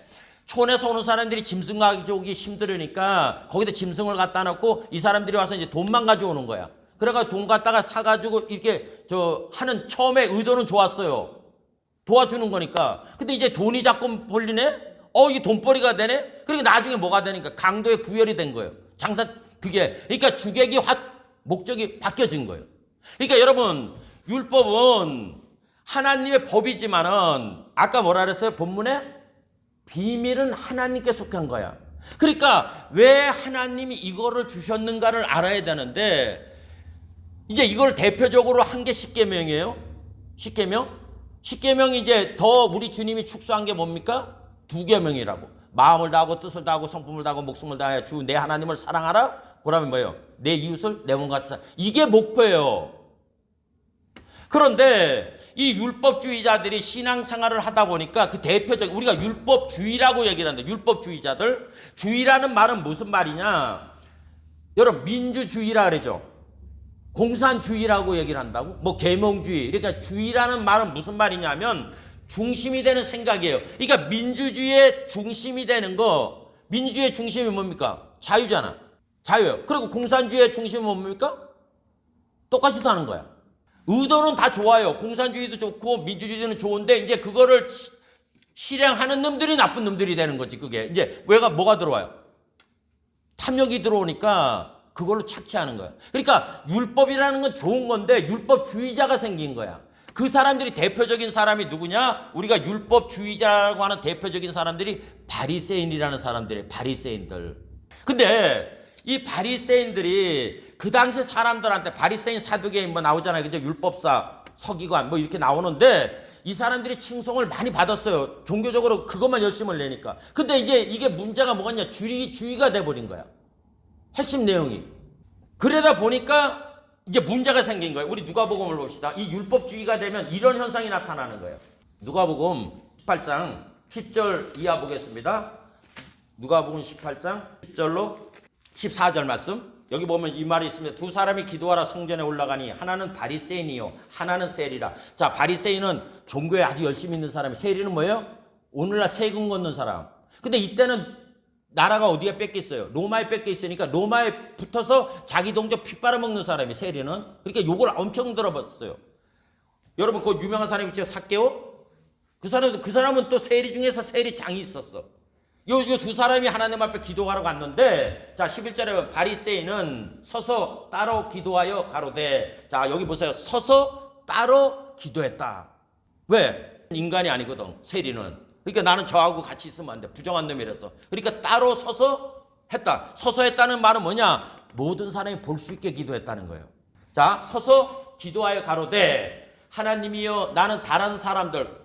촌에서 오는 사람들이 짐승 가져오기 힘들으니까 거기다 짐승을 갖다 놓고 이 사람들이 와서 이제 돈만 가져오는 거야. 그래가 돈 갖다가 사가지고 이렇게 하는 처음에 의도는 좋았어요. 도와주는 거니까. 근데 이제 돈이 자꾸 벌리네? 이게 돈벌이가 되네? 그러니까 나중에 뭐가 되니까 강도의 구열이 된 거예요. 장사, 그러니까 주객이 목적이 바뀌어진 거예요. 그러니까 여러분, 율법은 하나님의 법이지만은 아까 뭐라 그랬어요? 본문에? 비밀은 하나님께 속한 거야. 그러니까 왜 하나님이 이거를 주셨는가를 알아야 되는데 이제 이걸 대표적으로 한 게 십계명이에요. 십계명이 이제 더 우리 주님이 축소한 게 뭡니까? 2계명이라고. 마음을 다하고 뜻을 다하고 성품을 다하고 목숨을 다하여 주 내 하나님을 사랑하라. 그러면 뭐예요? 내 이웃을 내 몸같이 사랑. 이게 목표예요. 그런데 이 율법주의자들이 신앙생활을 하다 보니까 그 대표적 우리가 율법주의라고 얘기를 하는데 율법주의자들 주의라는 말은 무슨 말이냐? 여러분 민주주의라 그러죠. 공산주의라고 얘기를 한다고? 뭐 계몽주의. 그러니까 주의라는 말은 무슨 말이냐면 중심이 되는 생각이에요. 그러니까 민주주의의 중심이 되는 거 민주주의의 중심이 뭡니까? 자유잖아. 자유예요. 그리고 공산주의의 중심은 뭡니까? 똑같이 사는 거야. 의도는 다 좋아요. 공산주의도 좋고 민주주의는 좋은데 이제 그거를 실행하는 놈들이 나쁜 놈들이 되는 거지. 그게 이제 뭐가 들어와요? 탐욕이 들어오니까 그걸로 착취하는 거야. 그러니까 율법이라는 건 좋은 건데 율법주의자가 생긴 거야. 그 사람들이 대표적인 사람이 누구냐? 우리가 율법주의자라고 하는 대표적인 사람들이 바리새인이라는 사람들이에요. 바리새인들. 근데 이 바리새인들이 그 당시 사람들한테 바리새인 사두개인 뭐 나오잖아요. 그죠? 율법사, 서기관 뭐 이렇게 나오는데 이 사람들이 칭송을 많이 받았어요. 종교적으로 그것만 열심을 내니까. 근데 이제 이게 문제가 뭐겠냐? 주의가 돼버린 거야. 핵심 내용이. 그러다 보니까 이제 문제가 생긴 거예요. 우리 누가복음을 봅시다. 이 율법주의가 되면 이런 현상이 나타나는 거예요. 누가복음 18장 10절 이하 보겠습니다. 누가복음 18장 10절로 14절 말씀. 여기 보면 이 말이 있습니다. 두 사람이 기도하러 성전에 올라가니 하나는 바리새인이요 하나는 세리라. 자, 바리새인은 종교에 아주 열심히 있는 사람이, 세리는 뭐예요? 오늘날 세금 걷는 사람. 근데 이때는 나라가 어디에 뺏겨 있어요? 로마에 뺏겨 있으니까 로마에 붙어서 자기 동족 피 빨아먹는 사람이 세리는. 그러니까 욕을 엄청 들어봤어요. 여러분 그 유명한 사람이 있죠? 삭개오? 그 사람은 또 세리 중에서 세리장이 있었어. 요 두 사람이 하나님 앞에 기도하러 갔는데, 자 11절에 보면 바리새인은 서서 따로 기도하여 가로되. 자 여기 보세요. 서서 따로 기도했다. 왜? 인간이 아니거든 세리는. 그러니까 나는 저하고 같이 있으면 안 돼. 부정한 놈이라서. 그러니까 따로 서서 했다. 서서 했다는 말은 뭐냐? 모든 사람이 볼 수 있게 기도했다는 거예요. 자, 서서 기도하여 가로되 하나님이여 나는 다른 사람들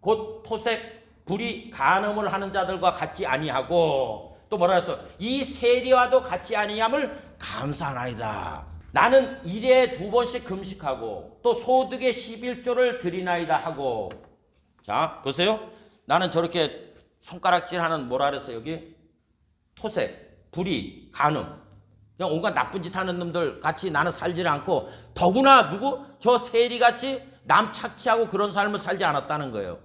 곧 토색, 불의, 간음을 하는 자들과 같이 아니하고, 또 뭐라 했어? 이 세리와도 같이 아니함을 감사하나이다. 나는 일에 2번씩 금식하고 또 소득의 11조를 드리나이다 하고. 자 보세요. 나는 저렇게 손가락질하는 뭐라 그랬어요? 여기 토색, 불의, 간음, 그냥 온갖 나쁜 짓 하는 놈들 같이 나는 살지 않고, 더구나 누구? 저 세리같이 남 착취하고 그런 삶을 살지 않았다는 거예요.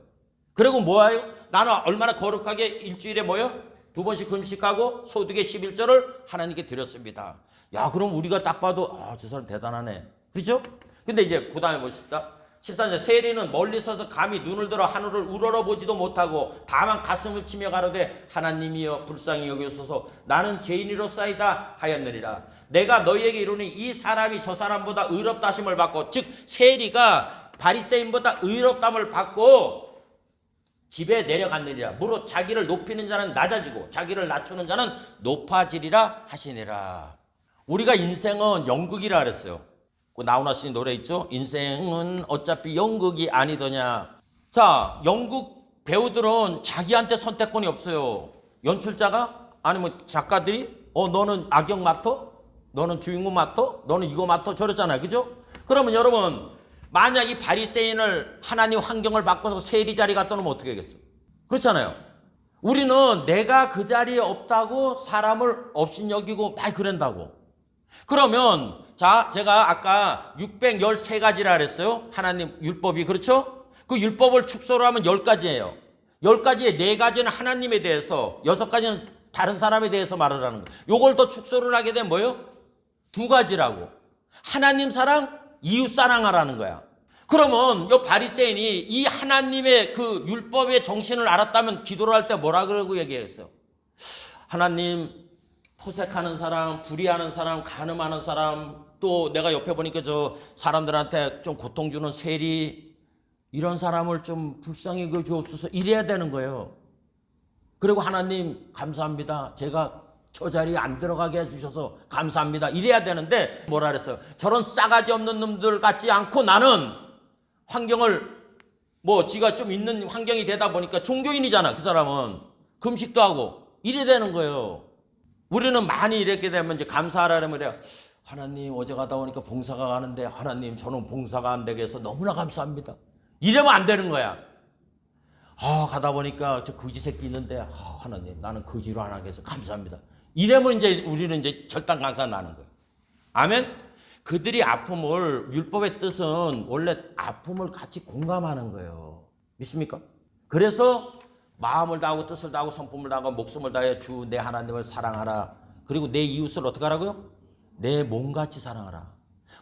그리고 뭐예요? 나는 얼마나 거룩하게 일주일에 뭐요? 2번씩 금식하고 소득의 11조를 하나님께 드렸습니다. 야, 그럼 우리가 딱 봐도 저 사람 대단하네. 그렇죠? 근데 이제 그 다음에 보십시다. 14절 세리는 멀리 서서 감히 눈을 들어 하늘을 우러러보지도 못하고 다만 가슴을 치며 가로되 하나님이여 불쌍히 여기소서 나는 죄인이로싸이다 하였느니라. 내가 너희에게 이르니 이 사람이 저 사람보다 의롭다 하심을 받고, 즉 세리가 바리새인보다 의롭담을 받고 집에 내려갔느니라. 무릇 자기를 높이는 자는 낮아지고 자기를 낮추는 자는 높아지리라 하시니라. 우리가 인생은 연극이라 그랬어요. 그 나훈아 씨 노래 있죠? 인생은 어차피 연극이 아니더냐. 자, 연극 배우들은 자기한테 선택권이 없어요. 연출자가 아니면 작가들이 너는 악역 맡아? 너는 주인공 맡아? 너는 이거 맡아? 저랬잖아요. 그죠? 그러면 여러분 만약 이 바리새인을 하나님 환경을 바꿔서 세리 자리 갖다 놓으면 어떻게 하겠어요? 그렇잖아요. 우리는 내가 그 자리에 없다고 사람을 업신여기고 막 그런다고. 그러면 자, 제가 아까 613가지라 그랬어요. 하나님 율법이. 그렇죠? 그 율법을 축소로 하면 10가지예요. 10가지에 4가지는 하나님에 대해서, 6가지는 다른 사람에 대해서 말을 하는 거예요. 요걸 더 축소를 하게 되면 뭐예요? 2가지라고. 하나님 사랑, 이웃 사랑하라는 거야. 그러면 요 바리새인이 이 하나님의 그 율법의 정신을 알았다면 기도를 할 때 뭐라 그러고 얘기했어요? 하나님, 토색하는 사람, 불의하는 사람, 간음하는 사람, 또 내가 옆에 보니까 저 사람들한테 좀 고통 주는 세리, 이런 사람을 좀 불쌍히 주옵소서, 이래야 되는 거예요. 그리고 하나님 감사합니다. 제가 저 자리에 안 들어가게 해주셔서 감사합니다. 이래야 되는데 뭐라 그랬어요? 저런 싸가지 없는 놈들 같지 않고 나는 환경을 지가 좀 있는 환경이 되다 보니까 종교인이잖아. 그 사람은 금식도 하고 이래 되는 거예요. 우리는 많이 이렇게 되면 이제 감사하라면 그래요. 하나님 어제 가다 보니까 봉사가 가는데 하나님 저는 봉사가 안 되게 해서 너무나 감사합니다. 이러면 안 되는 거야. 가다 보니까 저 거지 새끼 있는데 하나님 나는 거지로 안 하게 해서 감사합니다. 이러면 이제 우리는 이제 절단 강사 나는 거예요. 아멘. 그들이 아픔을, 율법의 뜻은 원래 아픔을 같이 공감하는 거예요. 믿습니까? 그래서 마음을 다하고 뜻을 다하고 성품을 다하고 목숨을 다해 주 내 하나님을 사랑하라. 그리고 내 이웃을 어떻게 하라고요? 내 몸같이 사랑하라.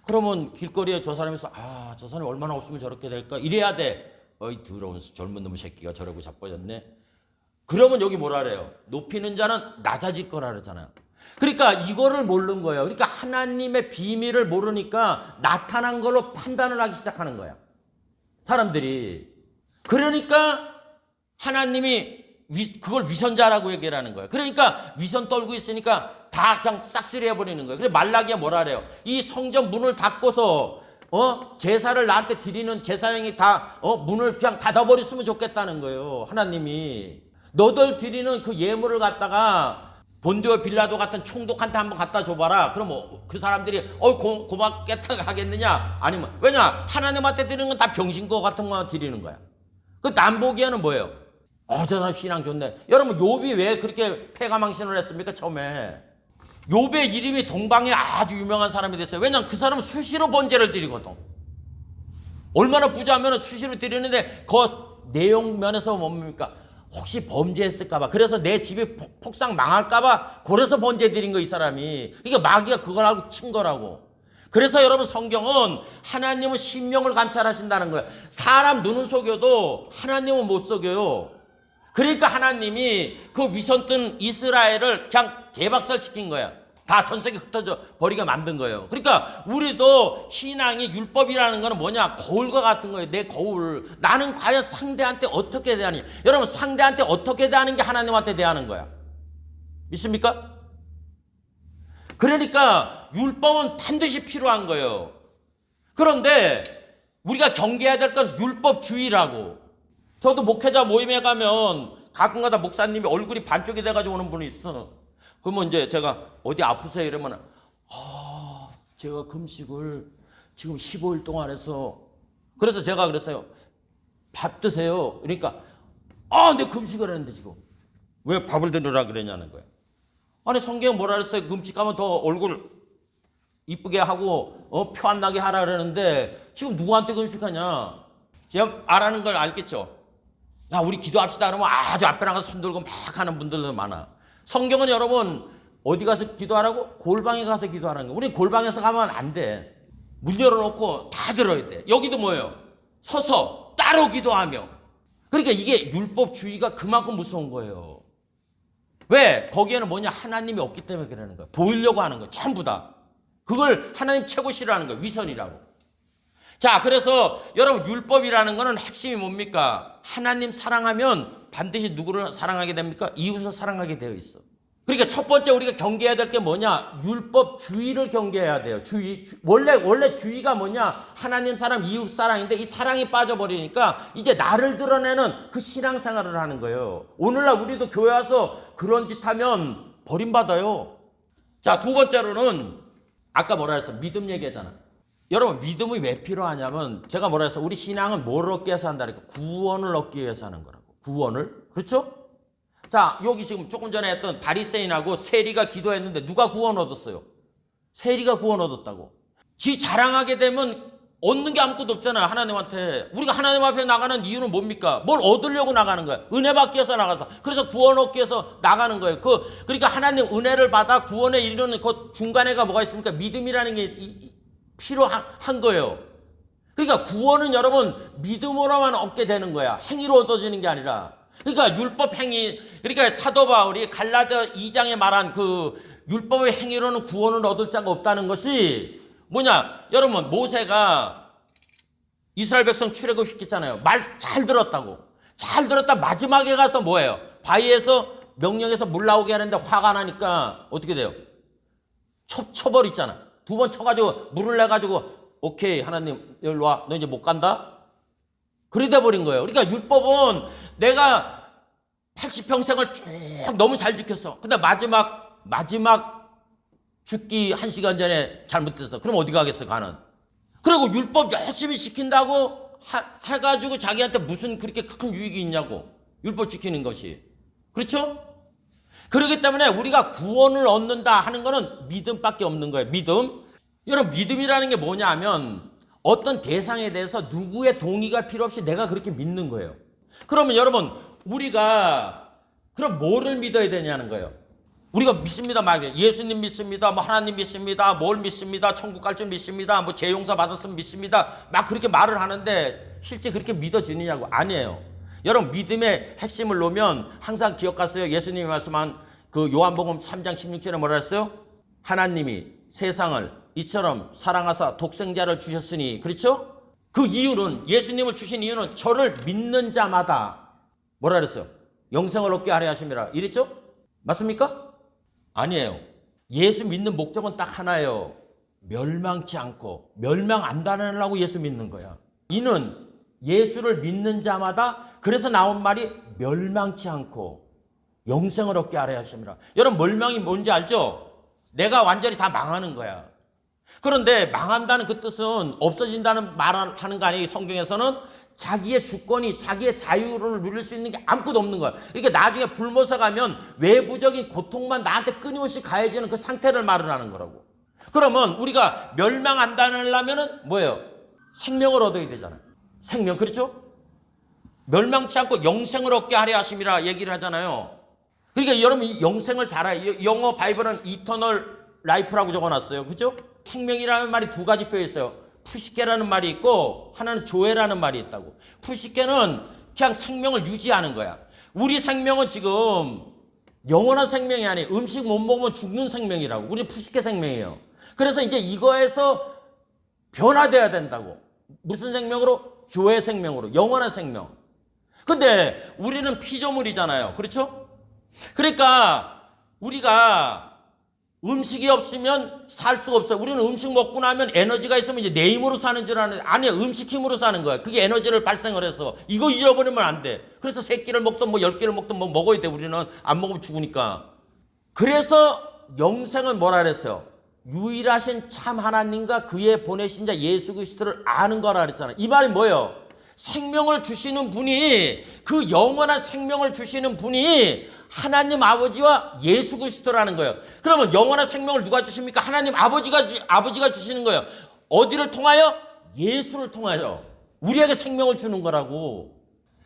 그러면 길거리에 저 사람에서 저 사람이 얼마나 없으면 저렇게 될까? 이래야 돼. 어이 더러운 젊은 놈의 새끼가 저러고 자빠졌네. 그러면 여기 뭐라 그래요? 높이는 자는 낮아질 거라 그러잖아요. 그러니까 이거를 모르는 거예요. 그러니까 하나님의 비밀을 모르니까 나타난 걸로 판단을 하기 시작하는 거야. 사람들이. 그러니까 하나님이 그걸 위선자라고 얘기를 하는 거예요. 그러니까 위선 떨고 있으니까 다 그냥 싹쓸이 해버리는 거예요. 그래서 말라기에 뭐라 그래요? 이 성전 문을 닫고서 제사를 나한테 드리는 제사장이 다 문을 그냥 닫아버렸으면 좋겠다는 거예요. 하나님이. 너들 드리는 그 예물을 갖다가 본디오 빌라도 같은 총독한테 한번 갖다 줘봐라. 그럼 그 사람들이 고맙겠다 하겠느냐? 아니면 왜냐? 하나님한테 드리는 건 다 병신거 같은 거 드리는 거야. 그 남 보기에는 뭐예요? 저 사람 신앙 좋네. 여러분 욥이 왜 그렇게 패가망신을 했습니까? 처음에 욥의 이름이 동방에 아주 유명한 사람이 됐어요. 왜냐하면 그 사람은 수시로 번제를 드리거든. 얼마나 부자면 수시로 드리는데 그 내용 면에서 뭡니까? 혹시 범죄했을까봐. 그래서 내 집이 폭삭 망할까봐 그래서 번제 드린 거 이 사람이. 이게 마귀가 그걸 알고 친 거라고. 그래서 여러분 성경은 하나님은 심령을 감찰하신다는 거예요. 사람 눈은 속여도 하나님은 못 속여요. 그러니까 하나님이 그 위선 뜬 이스라엘을 그냥 개박살시킨 거야. 다 전 세계 흩어져 버리게 만든 거예요. 그러니까 우리도 신앙이 율법이라는 거는 뭐냐? 거울과 같은 거예요. 내 거울. 나는 과연 상대한테 어떻게 대하느냐. 여러분 상대한테 어떻게 대하는 게 하나님한테 대하는 거야. 믿습니까? 그러니까 율법은 반드시 필요한 거예요. 그런데 우리가 경계해야 될 건 율법주의라고. 저도 목회자 모임에 가면 가끔가다 목사님이 얼굴이 반쪽이 돼가지고 오는 분이 있어. 그러면 이제 제가 어디 아프세요? 이러면 제가 금식을 지금 15일 동안 해서. 그래서 제가 그랬어요. 밥 드세요. 그러니까 내 금식을 했는데 지금 왜 밥을 드느라 그러냐는 거예요. 아니 성경 뭐라 그랬어요? 금식하면 더 얼굴 이쁘게 하고 표 안 나게 하라 그러는데 지금 누구한테 금식하냐? 제가 말하는 걸 알겠죠? 야 우리 기도합시다 그러면 아주 앞에 나가서 손 들고 막 하는 분들도 많아. 성경은 여러분 어디 가서 기도하라고? 골방에 가서 기도하라는 거예요. 우리 골방에서 가면 안 돼. 문 열어놓고 다 들어야 돼. 여기도 뭐예요? 서서 따로 기도하며. 그러니까 이게 율법주의가 그만큼 무서운 거예요. 왜? 거기에는 뭐냐? 하나님이 없기 때문에 그러는 거예요. 보이려고 하는 거예요. 전부 다. 그걸 하나님 최고 싫어하는 거예요. 위선이라고. 자, 그래서 여러분 율법이라는 거는 핵심이 뭡니까? 하나님 사랑하면 반드시 누구를 사랑하게 됩니까? 이웃을 사랑하게 되어 있어. 그러니까 첫 번째 우리가 경계해야 될 게 뭐냐? 율법주의를 경계해야 돼요. 원래 주의가 뭐냐? 하나님 사랑, 이웃 사랑인데 이 사랑이 빠져버리니까 이제 나를 드러내는 그 신앙생활을 하는 거예요. 오늘날 우리도 교회 와서 그런 짓 하면 버림받아요. 자, 두 번째로는 아까 뭐라 했어? 믿음 얘기했잖아. 여러분 믿음이 왜 필요하냐면 제가 뭐라 했어? 우리 신앙은 뭘 얻기 위해서 한다니까? 구원을 얻기 위해서 하는 거라고. 구원을. 그렇죠? 자, 여기 지금 조금 전에 했던 바리새인하고 세리가 기도했는데 누가 구원 얻었어요? 세리가 구원 얻었다고. 지 자랑하게 되면 얻는 게 아무것도 없잖아. 하나님한테. 우리가 하나님 앞에 나가는 이유는 뭡니까? 뭘 얻으려고 나가는 거야. 은혜 받기 위해서 나가서. 그래서 구원 얻기 위해서 나가는 거예요. 그러니까 하나님 은혜를 받아 구원에 이르는 그 중간에가 뭐가 있습니까? 믿음이라는 게 필요한 거예요. 그러니까 구원은 여러분 믿음으로만 얻게 되는 거야. 행위로 얻어지는 게 아니라. 그러니까 율법 행위, 그러니까 사도 바울이 갈라디아 2장에 말한 그 율법의 행위로는 구원을 얻을 자가 없다는 것이 뭐냐? 여러분, 모세가 이스라엘 백성 출애굽시켰잖아요. 말 잘 들었다고. 잘 들었다 마지막에 가서 뭐예요? 바위에서 명령해서 물 나오게 하는데 화가 나니까 어떻게 돼요? 쳐버리잖아. 2번 쳐가지고 물을 내가지고 오케이 하나님 여기로 와. 너 이제 못 간다? 그래 돼버린 거예요. 그러니까 율법은 내가 80평생을 쭉 너무 잘 지켰어. 근데 마지막 죽기 1시간 전에 잘못됐어. 그럼 어디 가겠어, 가는? 그리고 율법 열심히 지킨다고 해가지고 자기한테 무슨 그렇게 큰 유익이 있냐고. 율법 지키는 것이. 그렇죠? 그렇기 때문에 우리가 구원을 얻는다 하는 거는 믿음밖에 없는 거예요. 믿음. 여러분, 믿음이라는 게 뭐냐 하면 어떤 대상에 대해서 누구의 동의가 필요 없이 내가 그렇게 믿는 거예요. 그러면 여러분, 우리가 그럼 뭐를 믿어야 되냐는 거예요. 우리가 믿습니다. 막 예수님 믿습니다. 뭐 하나님 믿습니다. 뭘 믿습니다. 천국 갈 줄 믿습니다. 뭐 죄 용서 받았으면 믿습니다. 막 그렇게 말을 하는데 실제 그렇게 믿어지느냐고. 아니에요. 여러분, 믿음의 핵심을 놓으면 항상 기억하세요. 예수님이 말씀한 그 요한복음 3장 16절에 뭐라 했어요? 하나님이 세상을 이처럼 사랑하사 독생자를 주셨으니. 그렇죠? 그 이유는, 예수님을 주신 이유는 저를 믿는 자마다 뭐라 그랬어요? 영생을 얻게 하려 하심이라. 이랬죠? 맞습니까? 아니에요. 예수 믿는 목적은 딱 하나예요. 멸망치 않고, 멸망 안 당하려고 예수 믿는 거야. 이는 예수를 믿는 자마다, 그래서 나온 말이 멸망치 않고 영생을 얻게 하려 하심이라. 여러분, 멸망이 뭔지 알죠? 내가 완전히 다 망하는 거야. 그런데 망한다는 그 뜻은 없어진다는 말을 하는 거 아니에요. 성경에서는 자기의 주권이, 자기의 자유를 누릴 수 있는 게 아무것도 없는 거야. 그러니까 나중에 불모사 가면 외부적인 고통만 나한테 끊임없이 가해지는 그 상태를 말을 하는 거라고. 그러면 우리가 멸망 안 당하려면은 뭐예요? 생명을 얻어야 되잖아요. 생명, 그렇죠? 멸망치 않고 영생을 얻게 하려 하심이라 얘기를 하잖아요. 그러니까 여러분, 이 영생을 잘 알아요. 영어 바이블은 이터널 라이프라고 적어놨어요. 그죠? 생명이라는 말이 2가지 표현 있어요. 푸시케라는 말이 있고 하나는 조에라는 말이 있다고. 푸시케는 그냥 생명을 유지하는 거야. 우리 생명은 지금 영원한 생명이 아니에요. 음식 못 먹으면 죽는 생명이라고. 우리 푸시케 생명이에요. 그래서 이제 이거에서 변화돼야 된다고. 무슨 생명으로? 조의 생명으로. 영원한 생명. 근데 우리는 피조물이잖아요. 그렇죠? 그러니까 우리가 음식이 없으면 살 수가 없어요. 우리는 음식 먹고 나면 에너지가 있으면 이제 내 힘으로 사는 줄 아는데, 아니야, 음식 힘으로 사는 거야. 그게 에너지를 발생을 해서. 이거 잃어버리면 안 돼. 그래서 3끼를 먹든 뭐 10끼를 먹든 뭐 먹어야 돼. 우리는 안 먹으면 죽으니까. 그래서 영생은 뭐라 그랬어요? 유일하신 참 하나님과 그의 보내신 자 예수 그리스도를 아는 거라 그랬잖아요. 이 말이 뭐예요? 생명을 주시는 분이, 그 영원한 생명을 주시는 분이 하나님 아버지와 예수 그리스도라는 거예요. 그러면 영원한 생명을 누가 주십니까? 하나님 아버지가 주시는 거예요. 어디를 통하여? 예수를 통하여. 우리에게 생명을 주는 거라고.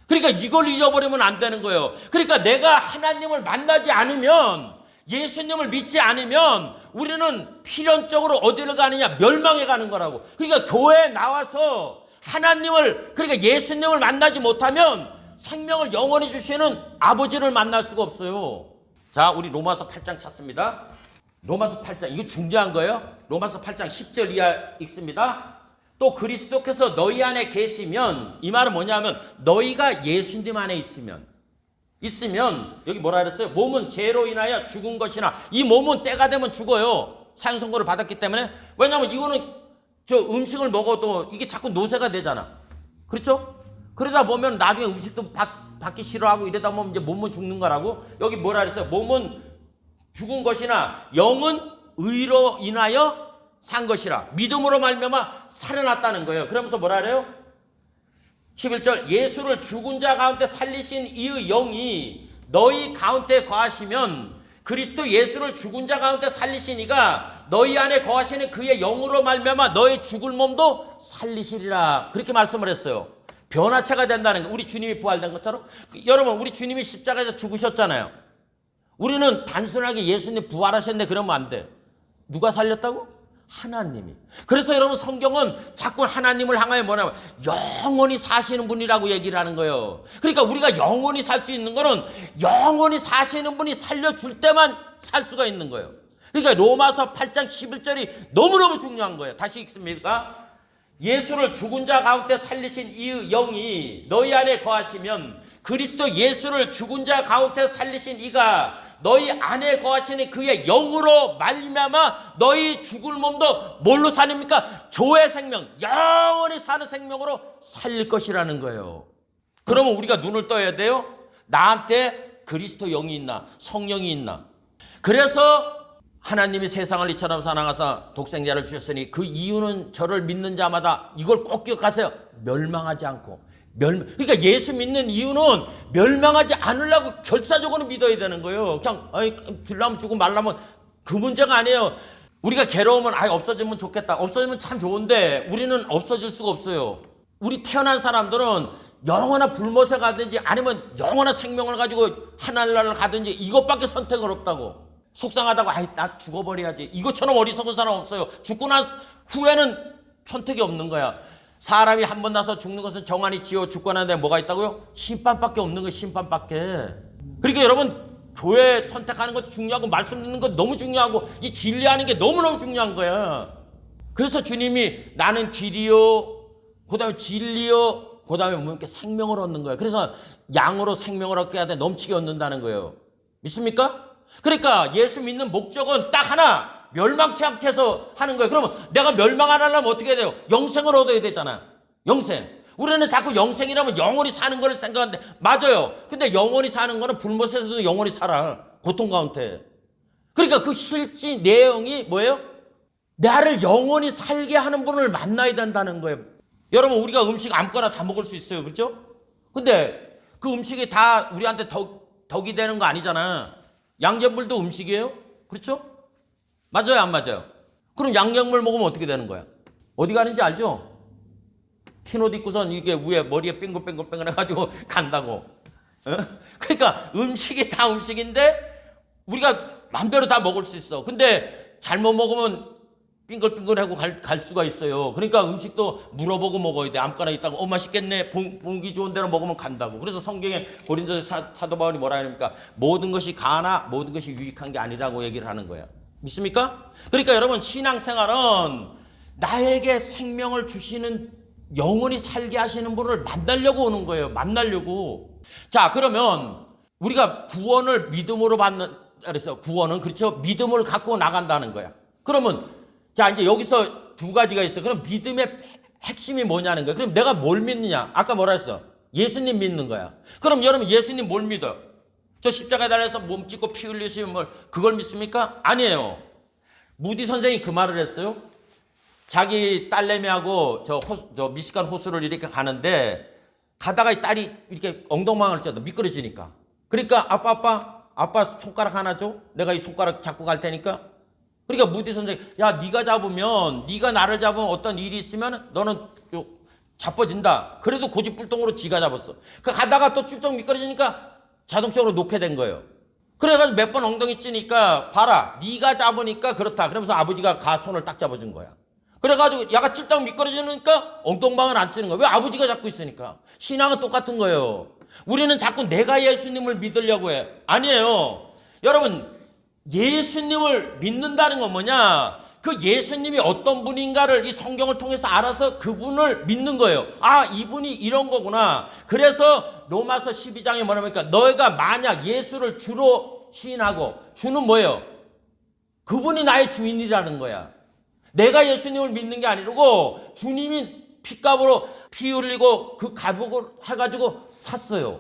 그러니까 이걸 잊어버리면 안 되는 거예요. 그러니까 내가 하나님을 만나지 않으면, 예수님을 믿지 않으면 우리는 필연적으로 어디를 가느냐? 멸망에 가는 거라고. 그러니까 교회에 나와서 하나님을, 그러니까 예수님을 만나지 못하면 생명을 영원히 주시는 아버지를 만날 수가 없어요. 자, 우리 로마서 8장 찾습니다. 로마서 8장, 이거 중요한 거예요. 로마서 8장 10절 이하 읽습니다. 또 그리스도께서 너희 안에 계시면, 이 말은 뭐냐면 너희가 예수님 안에 있으면 여기 뭐라 그랬어요? 몸은 죄로 인하여 죽은 것이나, 이 몸은 때가 되면 죽어요. 사형 선고를 받았기 때문에. 왜냐하면 이거는 저 음식을 먹어도 이게 자꾸 노쇠가 되잖아. 그렇죠? 그러다 보면 나중에 음식도 받기 싫어하고 이러다 보면 이제 몸은 죽는 거라고. 여기 뭐라 그랬어요? 몸은 죽은 것이나 영은 의로 인하여 산 것이라. 믿음으로 말미암아 살아났다는 거예요. 그러면서 뭐라 그래요? 11절, 예수를 죽은 자 가운데 살리신 이의 영이 너희 가운데 거하시면 그리스도 예수를 죽은 자 가운데 살리신 이가 너희 안에 거하시는 그의 영으로 말미암아 너희 죽을 몸도 살리시리라. 그렇게 말씀을 했어요. 변화체가 된다는 거. 우리 주님이 부활된 것처럼. 여러분, 우리 주님이 십자가에서 죽으셨잖아요. 우리는 단순하게 예수님 부활하셨네 그러면 안 돼. 누가 살렸다고? 하나님이. 그래서 여러분, 성경은 자꾸 하나님을 향하여 뭐냐면 영원히 사시는 분이라고 얘기를 하는 거예요. 그러니까 우리가 영원히 살 수 있는 거는 영원히 사시는 분이 살려줄 때만 살 수가 있는 거예요. 그러니까 로마서 8장 11절이 너무너무 중요한 거예요. 다시 읽습니까? 예수를 죽은 자 가운데 살리신 이 영이 너희 안에 거하시면, 그리스도 예수를 죽은 자 가운데 살리신 이가 너희 안에 거하시는 그의 영으로 말미암아 너희 죽을 몸도 뭘로 사십니까? 조의 생명, 영원히 사는 생명으로 살릴 것이라는 거예요. 그러면 우리가 눈을 떠야 돼요. 나한테 그리스도 영이 있나, 성령이 있나. 그래서 하나님이 세상을 이처럼 사랑하사 독생자를 주셨으니 그 이유는 저를 믿는 자마다, 이걸 꼭 기억하세요, 멸망하지 않고. 그러니까 예수 믿는 이유는 멸망하지 않으려고 결사적으로 믿어야 되는 거예요. 그냥 빌라면 주고 말라면 그 문제가 아니에요. 우리가 괴로우면 없어지면 좋겠다. 없어지면 참 좋은데 우리는 없어질 수가 없어요. 우리 태어난 사람들은 영원한 불못에 가든지 아니면 영원한 생명을 가지고 하늘나라를 가든지 이것밖에 선택을 없다고. 속상하다고 나 죽어버려야지. 이것처럼 어리석은 사람 없어요. 죽고 난 후에는 선택이 없는 거야. 사람이 한 번 나서 죽는 것은 정한이 지어 죽고 난 다음에 뭐가 있다고요? 심판밖에 없는 거예요. 심판밖에. 그러니까 여러분, 교회 선택하는 것도 중요하고 말씀 듣는 것도 너무 중요하고 이 진리하는 게 너무너무 중요한 거야. 그래서 주님이 나는 길이요, 그 다음에 진리요, 그 다음에 이렇게 생명을 얻는 거예요. 그래서 양으로 생명을 얻게 하되 넘치게 얻는다는 거예요. 믿습니까? 그러니까 예수 믿는 목적은 딱 하나, 멸망치 않게 해서 하는 거예요. 그러면 내가 멸망 안 하려면 어떻게 해야 돼요? 영생을 얻어야 되잖아. 영생. 우리는 자꾸 영생이라면 영원히 사는 거를 생각하는데, 맞아요. 근데 영원히 사는 거는 불못에서도 영원히 살아. 고통 가운데. 그러니까 그 실제 내용이 뭐예요? 나를 영원히 살게 하는 분을 만나야 된다는 거예요. 여러분, 우리가 음식 아무거나 다 먹을 수 있어요. 그렇죠? 근데 그 음식이 다 우리한테 덕이 되는 거 아니잖아. 양념물도 음식이에요. 그렇죠? 맞아요, 안 맞아요? 그럼 양념물 먹으면 어떻게 되는 거야? 어디 가는지 알죠? 흰옷 입고선 이게 위에 머리에 빙글빙글 해가지고 간다고. 그러니까 음식이 다 음식인데 우리가 마음대로 다 먹을 수 있어. 근데 잘못 먹으면 빙글빙글하고 갈 수가 있어요. 그러니까 음식도 물어보고 먹어야 돼. 아무거나 있다고 맛있겠네, 보기 좋은 대로 먹으면 간다고. 그래서 성경에 고린도서 사도 바울이 뭐라 하니까 모든 것이 가나 모든 것이 유익한 게 아니라고 얘기를 하는 거야. 믿습니까? 그러니까 여러분, 신앙생활은 나에게 생명을 주시는, 영원히 살게 하시는 분을 만나려고 오는 거예요. 만나려고. 자, 그러면 우리가 구원을 믿음으로 받는, 그래서 구원은 그렇죠, 믿음을 갖고 나간다는 거야. 그러면 자, 이제 여기서 두 가지가 있어. 그럼 믿음의 핵심이 뭐냐는 거야. 그럼 내가 뭘 믿느냐? 아까 뭐라 했어? 예수님 믿는 거야. 그럼 여러분, 예수님 뭘 믿어? 저 십자가에 달려서 몸 찢고 피 흘리시면 뭘 그걸 믿습니까? 아니에요. 무디 선생이 그 말을 했어요. 자기 딸내미하고 저 미시간 호수를 이렇게 가는데 가다가 이 딸이 이렇게 엉덩방아를 쪄도 미끄러지니까. 그러니까 아빠 손가락 하나 줘. 내가 이 손가락 잡고 갈 테니까. 그러니까 무디 선생이, 야, 네가 잡으면, 네가 나를 잡으면 어떤 일이 있으면 너는 자빠진다. 그래도 고집불통으로 지가 잡았어. 그 가다가 또 쭉 미끄러지니까 자동적으로 놓게 된 거예요. 그래가지고 몇 번 엉덩이 찌니까, 봐라, 네가 잡으니까 그렇다. 그러면서 아버지가 손을 딱 잡아준 거야. 그래가지고 야가 찔딱 미끄러지니까 엉덩방을 안 찌는 거야. 왜? 아버지가 잡고 있으니까. 신앙은 똑같은 거예요. 우리는 자꾸 내가 예수님을 믿으려고 해. 아니에요. 여러분, 예수님을 믿는다는 건 뭐냐? 그 예수님이 어떤 분인가를 이 성경을 통해서 알아서 그분을 믿는 거예요. 아, 이분이 이런 거구나. 그래서 로마서 12장에 뭐냐면, 너희가 만약 예수를 주로 시인하고, 주는 뭐예요? 그분이 나의 주인이라는 거야. 내가 예수님을 믿는 게 아니고 주님이 핏값으로 피 흘리고 그 가복을 해가지고 샀어요.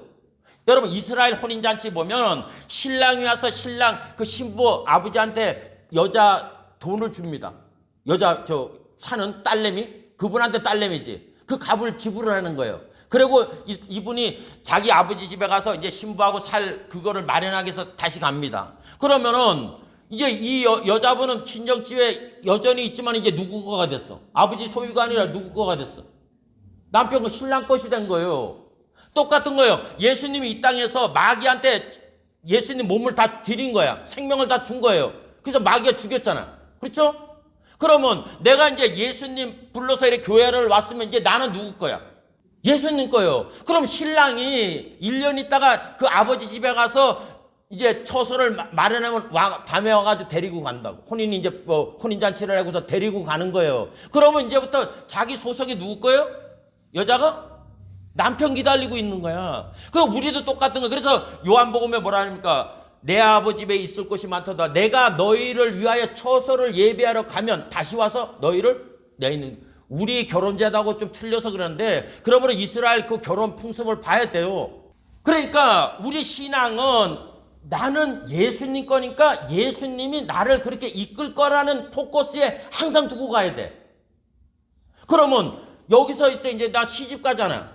여러분, 이스라엘 혼인잔치 보면 신랑이 와서 신랑 그 신부 아버지한테 여자 돈을 줍니다. 여자 사는 딸내미, 그분한테 딸내미지. 그 값을 지불을 하는 거예요. 그리고 이분이 자기 아버지 집에 가서 이제 신부하고 살 그거를 마련하기 위해서 다시 갑니다. 그러면은 이제 이 여자분은 친정집에 여전히 있지만 이제 누구 거가 됐어? 아버지 소유가 아니라 누구 거가 됐어? 남편 거 신랑 것이 된 거예요. 똑같은 거예요. 예수님이 이 땅에서 마귀한테 예수님 몸을 다 드린 거야. 생명을 다 준 거예요. 그래서 마귀가 죽였잖아. 그렇죠? 그러면 내가 이제 예수님 불러서 이렇게 교회를 왔으면 이제 나는 누구 거야? 예수님 거예요. 그럼 신랑이 1년 있다가 그 아버지 집에 가서 이제 처소를 마련하면 밤에 와가지고 데리고 간다고. 혼인 이제 혼인잔치를 하고서 데리고 가는 거예요. 그러면 이제부터 자기 소속이 누구 거예요? 여자가? 남편 기다리고 있는 거야. 그 우리도 똑같은 거예요. 그래서 요한복음에 뭐라 합니까? 내 아버지 집에 있을 곳이 많도다. 내가 너희를 위하여 처소를 예비하러 가면 다시 와서 너희를 내 있는. 우리 결혼제도하고 좀 틀려서 그러는데 그러므로 이스라엘 그 결혼 풍습을 봐야 돼요. 그러니까 우리 신앙은 나는 예수님 거니까 예수님이 나를 그렇게 이끌 거라는 포커스에 항상 두고 가야 돼. 그러면 여기서 이제 나 시집 가잖아.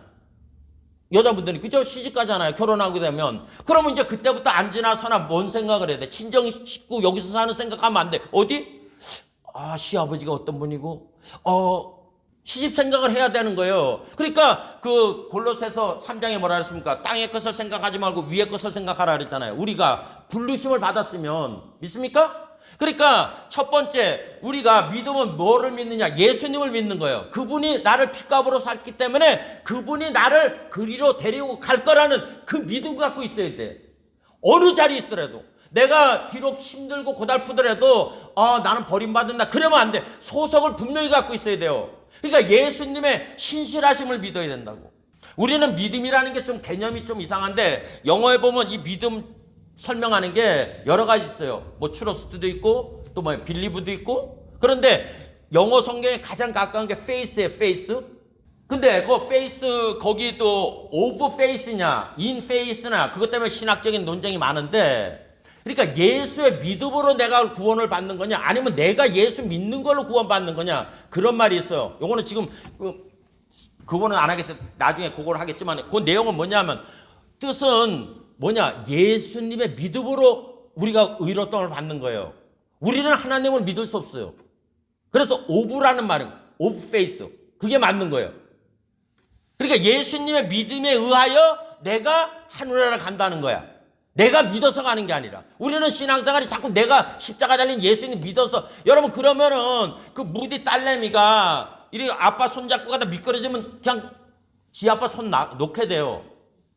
여자분들이 그죠? 시집 가잖아요. 결혼하게 되면. 그러면 이제 그때부터 앉으나 서나 뭔 생각을 해야 돼? 친정 식구 여기서 사는 생각하면 안 돼. 어디? 시아버지가 어떤 분이고 시집 생각을 해야 되는 거예요. 그러니까 그 골로새서 3장에 뭐라 그랬습니까? 땅의 것을 생각하지 말고 위의 것을 생각하라 그랬잖아요. 우리가 부르심을 받았으면 믿습니까? 그러니까 첫 번째 우리가 믿음은 뭐를 믿느냐? 예수님을 믿는 거예요. 그분이 나를 핏값으로 샀기 때문에 그분이 나를 그리로 데리고 갈 거라는 그 믿음을 갖고 있어야 돼. 어느 자리에 있더라도. 내가 비록 힘들고 고달프더라도 나는 버림받는다. 그러면 안 돼. 소속을 분명히 갖고 있어야 돼요. 그러니까 예수님의 신실하심을 믿어야 된다고. 우리는 믿음이라는 게 좀 개념이 좀 이상한데 영어에 보면 이 믿음 설명하는 게 여러 가지 있어요. 뭐 트러스트도 있고 또 뭐 빌리브도 있고. 그런데 영어 성경에 가장 가까운 게 faith예요. faith. 근데 그 faith 거기 또 of faith냐 in faith냐 그것 때문에 신학적인 논쟁이 많은데 그러니까 예수의 믿음으로 내가 구원을 받는 거냐 아니면 내가 예수 믿는 걸로 구원받는 거냐 그런 말이 있어요. 요거는 지금 그거는 안 하겠어요. 나중에 그걸 하겠지만 그 내용은 뭐냐면 뜻은 뭐냐 예수님의 믿음으로 우리가 의롭다움을 받는 거예요. 우리는 하나님을 믿을 수 없어요. 그래서 of라는 말은 of faith 그게 맞는 거예요. 그러니까 예수님의 믿음에 의하여 내가 하늘나라를 간다는 거야. 내가 믿어서 가는 게 아니라 우리는 신앙생활이 자꾸 내가 십자가 달린 예수님 믿어서 여러분 그러면은 그 무디 딸내미가 이렇게 아빠 손잡고 가다 미끄러지면 그냥 지 아빠 손 놓게 돼요.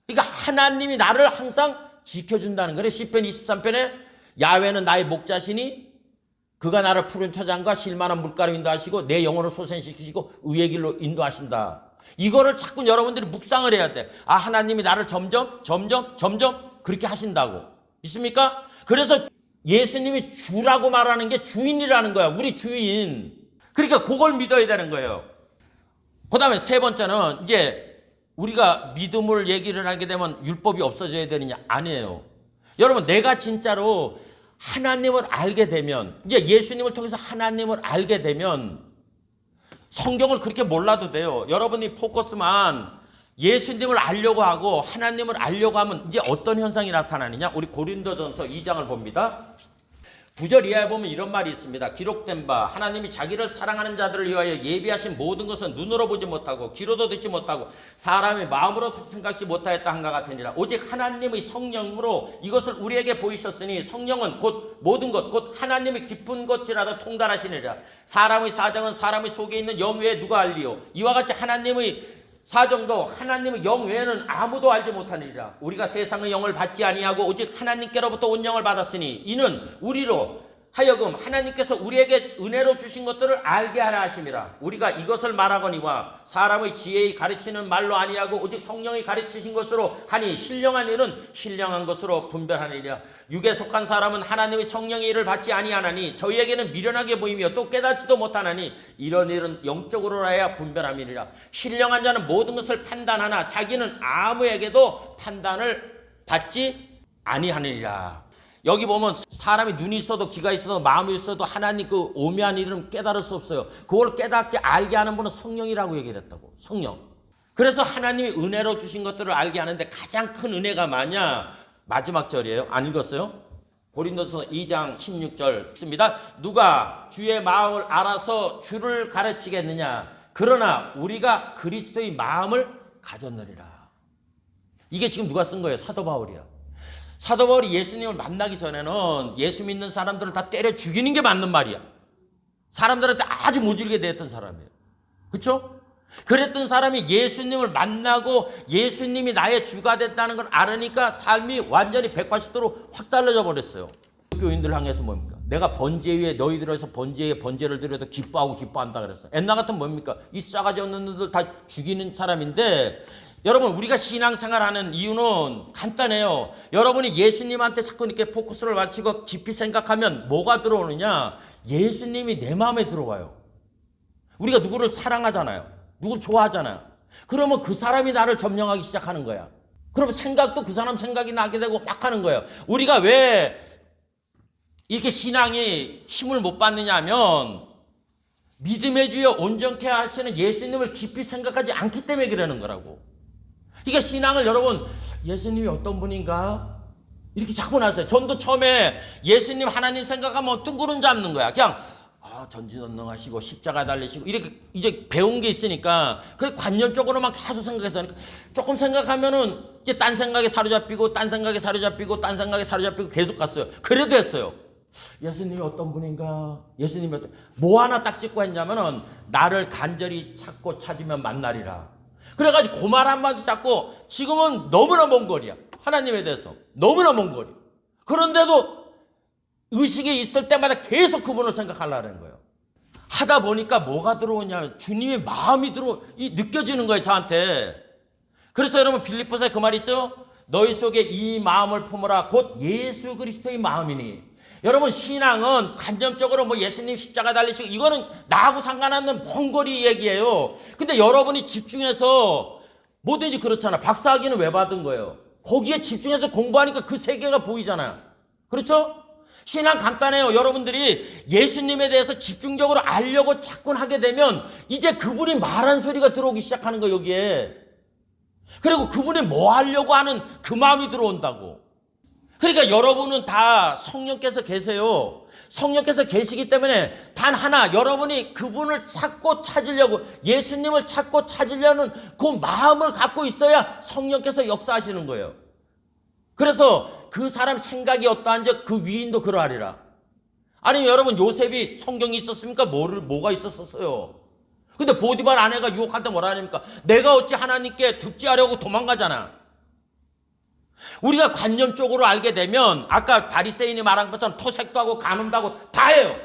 그러니까 하나님이 나를 항상 지켜준다는 거예요. 시편 23편에 야훼는 나의 목자시니 그가 나를 푸른 초장과 실만한 물가로 인도하시고 내 영혼을 소생시키시고 의의 길로 인도하신다. 이거를 자꾸 여러분들이 묵상을 해야 돼. 하나님이 나를 점점 그렇게 하신다고. 있습니까? 그래서 예수님이 주라고 말하는 게 주인이라는 거야. 우리 주인. 그러니까 그걸 믿어야 되는 거예요. 그 다음에 세 번째는 이제 우리가 믿음을 얘기를 하게 되면 율법이 없어져야 되느냐? 아니에요. 여러분 내가 진짜로 하나님을 알게 되면 이제 예수님을 통해서 하나님을 알게 되면 성경을 그렇게 몰라도 돼요. 여러분이 포커스만 예수님을 알려고 하고 하나님을 알려고 하면 이제 어떤 현상이 나타나느냐? 우리 고린도전서 2장을 봅니다. 9절 이하에 보면 이런 말이 있습니다. 기록된 바 하나님이 자기를 사랑하는 자들을 위하여 예비하신 모든 것은 눈으로 보지 못하고 귀로도 듣지 못하고 사람의 마음으로 생각지 못하였다 한가 같으니라. 오직 하나님의 성령으로 이것을 우리에게 보이셨으니 성령은 곧 모든 것 곧 하나님의 깊은 것이라도 통달하시느니라. 사람의 사정은 사람의 속에 있는 영 외에 누가 알리요. 이와 같이 하나님의 사정도 하나님의 영 외에는 아무도 알지 못하느니라. 우리가 세상의 영을 받지 아니하고 오직 하나님께로부터 온 영을 받았으니 이는 우리로 하여금 하나님께서 우리에게 은혜로 주신 것들을 알게 하라 하심이라. 우리가 이것을 말하거니와 사람의 지혜의 가르치는 말로 아니하고 오직 성령이 가르치신 것으로 하니 신령한 일은 신령한 것으로 분별하느니라. 육에 속한 사람은 하나님의 성령의 일을 받지 아니하나니 저희에게는 미련하게 보이며 또 깨닫지도 못하나니 이런 일은 영적으로라야 분별함이니라. 신령한 자는 모든 것을 판단하나 자기는 아무에게도 판단을 받지 아니하느니라. 여기 보면 사람이 눈이 있어도 귀가 있어도 마음이 있어도 하나님 그 오묘한 일은 깨달을 수 없어요. 그걸 깨닫게 알게 하는 분은 성령이라고 얘기를 했다고. 성령. 그래서 하나님이 은혜로 주신 것들을 알게 하는데 가장 큰 은혜가 뭐냐? 마지막 절이에요. 안 읽었어요? 고린도서 2장 16절 있습니다. 누가 주의 마음을 알아서 주를 가르치겠느냐? 그러나 우리가 그리스도의 마음을 가졌느니라. 이게 지금 누가 쓴 거예요? 사도 바울이야. 사도 바울이 예수님을 만나기 전에는 예수 믿는 사람들을 다 때려 죽이는 게 맞는 말이야. 사람들한테 아주 모질게 대했던 사람이에요. 그렇죠? 그랬던 사람이 예수님을 만나고 예수님이 나의 주가 됐다는 걸 알으니까 삶이 완전히 180도로 확 달라져 버렸어요. 교인들 향해서 뭡니까? 내가 번제 위에 너희들에서 번제에 번제를 드려도 기뻐하고 기뻐한다 그랬어. 옛날 같은 뭡니까? 이 싸가지 없는 놈들 다 죽이는 사람인데, 여러분 우리가 신앙생활하는 이유는 간단해요. 여러분이 예수님한테 자꾸 이렇게 포커스를 맞추고 깊이 생각하면 뭐가 들어오느냐? 예수님이 내 마음에 들어와요. 우리가 누구를 사랑하잖아요. 누굴 좋아하잖아요. 그러면 그 사람이 나를 점령하기 시작하는 거야. 그러면 생각도 그 사람 생각이 나게 되고 막 하는 거예요. 우리가 왜 이렇게 신앙이 힘을 못 받느냐 하면 믿음의 주여 온전케 하시는 예수님을 깊이 생각하지 않기 때문에 그러는 거라고. 그러니까 신앙을 여러분 예수님이 어떤 분인가 이렇게 자꾸 나서요. 전도 처음에 예수님 하나님 생각하면 뜬구름 잡는 거야. 그냥 전지전능하시고 십자가 달리시고 이렇게 이제 배운 게 있으니까 그래 관념적으로만 계속 생각해서 조금 생각하면은 이제 딴 생각에 사로잡히고 딴 생각에 사로잡히고 딴 생각에 사로잡히고 계속 갔어요. 그래도 했어요. 예수님이 어떤 분인가? 예수님이 뭐 하나 딱 찍고 했냐면은 나를 간절히 찾고 찾으면 만나리라. 그래가지고 그 말 한마디 잡고 지금은 너무나 먼 거리야. 하나님에 대해서 너무나 먼 거리. 그런데도 의식이 있을 때마다 계속 그분을 생각하려는 거예요. 하다 보니까 뭐가 들어오냐면 주님의 마음이 느껴지는 거예요, 저한테. 그래서 여러분 빌립보서에 그 말이 있어요. 너희 속에 이 마음을 품으라 곧 예수 그리스도의 마음이니. 여러분 신앙은 관념적으로 뭐 예수님 십자가 달리시고 이거는 나하고 상관없는 먼 거리 얘기예요. 근데 여러분이 집중해서 뭐든지 그렇잖아. 박사학위는 왜 받은 거예요? 거기에 집중해서 공부하니까 그 세계가 보이잖아요. 그렇죠? 신앙 간단해요. 여러분들이 예수님에 대해서 집중적으로 알려고 자꾸 하게 되면 이제 그분이 말한 소리가 들어오기 시작하는 거예요, 여기에. 그리고 그분이 뭐 하려고 하는 그 마음이 들어온다고. 그러니까 여러분은 다 성령께서 계세요. 성령께서 계시기 때문에 단 하나, 여러분이 그분을 찾고 찾으려고, 예수님을 찾고 찾으려는 그 마음을 갖고 있어야 성령께서 역사하시는 거예요. 그래서 그 사람 생각이 어떠한지 그 위인도 그러하리라. 아니 여러분 요셉이 성경이 있었습니까? 뭐가 있었어요? 근데 보디발 아내가 유혹할 때 뭐라 하니까 내가 어찌 하나님께 득지하려고 도망가잖아. 우리가 관념적으로 알게 되면 아까 바리새인이 말한 것처럼 토색도 하고 간음도 하고 다 해요.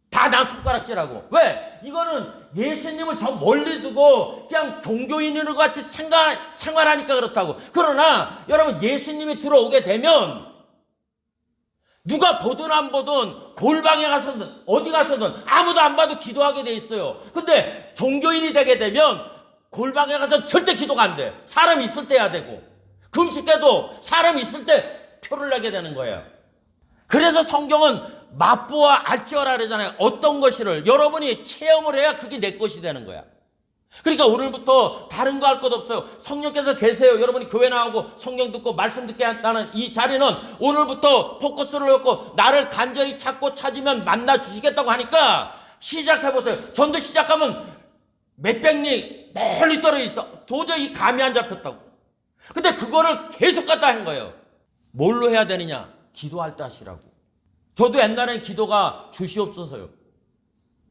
다 난 손가락질하고. 왜? 이거는 예수님을 저 멀리 두고 그냥 종교인으로 같이 생활하니까 그렇다고. 그러나 여러분 예수님이 들어오게 되면 누가 보든 안 보든 골방에 가서든 어디 가서든 아무도 안 봐도 기도하게 돼 있어요. 근데 종교인이 되게 되면 골방에 가서 절대 기도가 안 돼. 사람 있을 때 해야 되고 금식해도 사람 있을 때 표를 내게 되는 거예요. 그래서 성경은 맛보아 알지어라 그러잖아요. 어떤 것이를 여러분이 체험을 해야 그게 내 것이 되는 거야. 그러니까 오늘부터 다른 거 할 것 없어요. 성령께서 계세요. 여러분이 교회 나오고 성경 듣고 말씀 듣게 한다는 이 자리는 오늘부터 포커스를 놓고 나를 간절히 찾고 찾으면 만나 주시겠다고 하니까 시작해보세요. 전도 시작하면 몇백 리 멀리 떨어져 있어. 도저히 감이 안 잡혔다고. 근데 그거를 계속 갖다 한 거예요. 뭘로 해야 되느냐? 기도할 때 하시라고. 저도 옛날엔 기도가 주시옵소서요.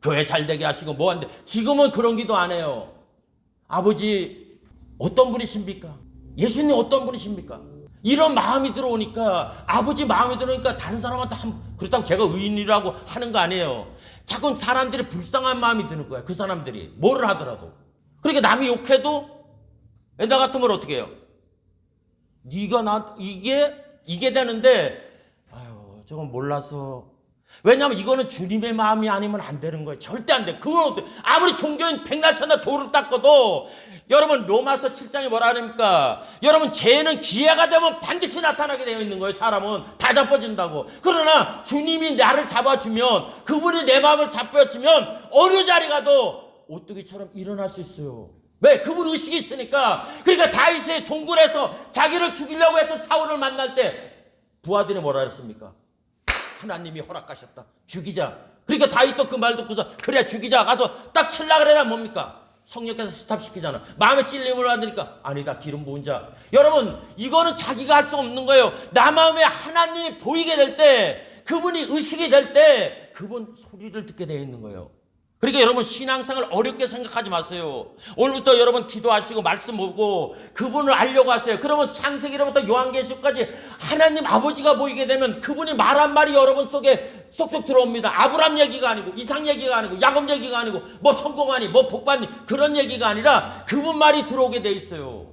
교회 잘 되게 하시고 뭐 하는데 지금은 그런 기도 안 해요. 아버지 어떤 분이십니까? 예수님 어떤 분이십니까? 이런 마음이 들어오니까 아버지 마음이 들어오니까 다른 사람한테 그렇다고 제가 의인이라고 하는 거 아니에요. 자꾸 사람들이 불쌍한 마음이 드는 거야. 그 사람들이 뭐를 하더라도. 그러니까 남이 욕해도 나 같으면 어떻게 해요? 네가 이게 되는데 아유 저건 몰라서. 왜냐하면 이거는 주님의 마음이 아니면 안 되는 거예요. 절대 안 돼. 그건 어때? 아무리 종교인 백날천날 돌을 닦아도 여러분 로마서 7장에 뭐라 합니까? 여러분 죄는 기회가 되면 반드시 나타나게 되어 있는 거예요. 사람은 다 잡아준다고. 그러나 주님이 나를 잡아주면 그분이 내 마음을 잡아주면 어느 자리 가도 오뚜기처럼 일어날 수 있어요. 왜? 그분 의식이 있으니까. 그러니까 다윗의 동굴에서 자기를 죽이려고 했던 사울을 만날 때 부하들이 뭐라 그랬습니까? 하나님이 허락하셨다. 죽이자. 그러니까 다윗도 그 말 듣고서 그래 죽이자. 가서 딱 칠라 그래라 뭡니까? 성령께서 스탑시키잖아. 마음에 찔림을 받으니까 아니다 기름 부은 자. 여러분 이거는 자기가 할 수 없는 거예요. 나 마음에 하나님이 보이게 될 때, 그분이 의식이 될 때 그분 소리를 듣게 되어 있는 거예요. 그러니까 여러분 신앙생활 어렵게 생각하지 마세요. 오늘부터 여러분 기도하시고 말씀 보고 그분을 알려고 하세요. 그러면 창세기로부터 요한계시록까지 하나님 아버지가 보이게 되면 그분이 말한 말이 여러분 속에 쏙쏙 들어옵니다. 아브람 얘기가 아니고 이삭 얘기가 아니고 야곱 얘기가 아니고 뭐 성공하니 뭐 복받니 그런 얘기가 아니라 그분 말이 들어오게 돼 있어요.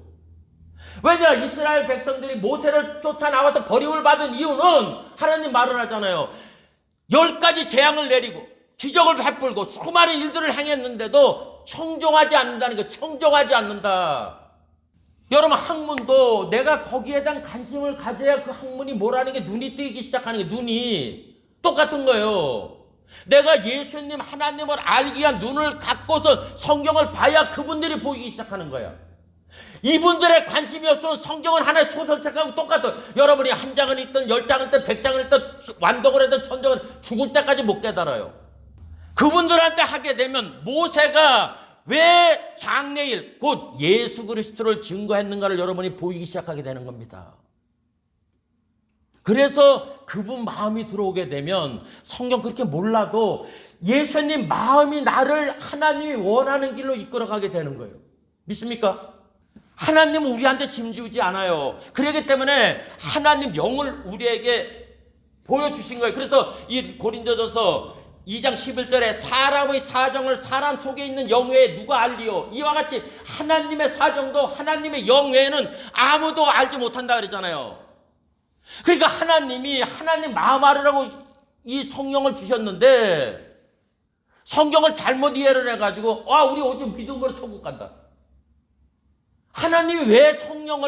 왜냐? 이스라엘 백성들이 모세를 쫓아나와서 버림을 받은 이유는 하나님 말을 하잖아요. 10가지 재앙을 내리고 기적을 베풀고 수많은 일들을 행했는데도 청종하지 않는다는 거. 청종하지 않는다. 여러분 학문도 내가 거기에 대한 관심을 가져야 그 학문이 뭐라는 게 눈이 뜨이기 시작하는 게 눈이 똑같은 거예요. 내가 예수님 하나님을 알기 위한 눈을 갖고서 성경을 봐야 그분들이 보이기 시작하는 거야. 이분들의 관심이 없으면 성경은 하나의 소설책하고 똑같아. 여러분이 한 장은 읽든 10장을 읽든 100장을 읽든 완독을 하든 천정을 죽을 때까지 못 깨달아요. 그분들한테 하게 되면 모세가 왜 장래일 곧 예수 그리스도를 증거했는가를 여러분이 보이기 시작하게 되는 겁니다. 그래서 그분 마음이 들어오게 되면 성경 그렇게 몰라도 예수님 마음이 나를 하나님이 원하는 길로 이끌어가게 되는 거예요. 믿습니까? 하나님은 우리한테 짐지우지 않아요. 그렇기 때문에 하나님 영을 우리에게 보여주신 거예요. 그래서 이 고린도전서 2장 11절에 사람의 사정을 사람 속에 있는 영 외에 누가 알리요? 이와 같이 하나님의 사정도 하나님의 영 외에는 아무도 알지 못한다 그랬잖아요. 그러니까 하나님이 하나님 마음 알으라고 이 성령을 주셨는데 성경을 잘못 이해를 해가지고 우리 오직 믿음으로 천국 간다. 하나님이 왜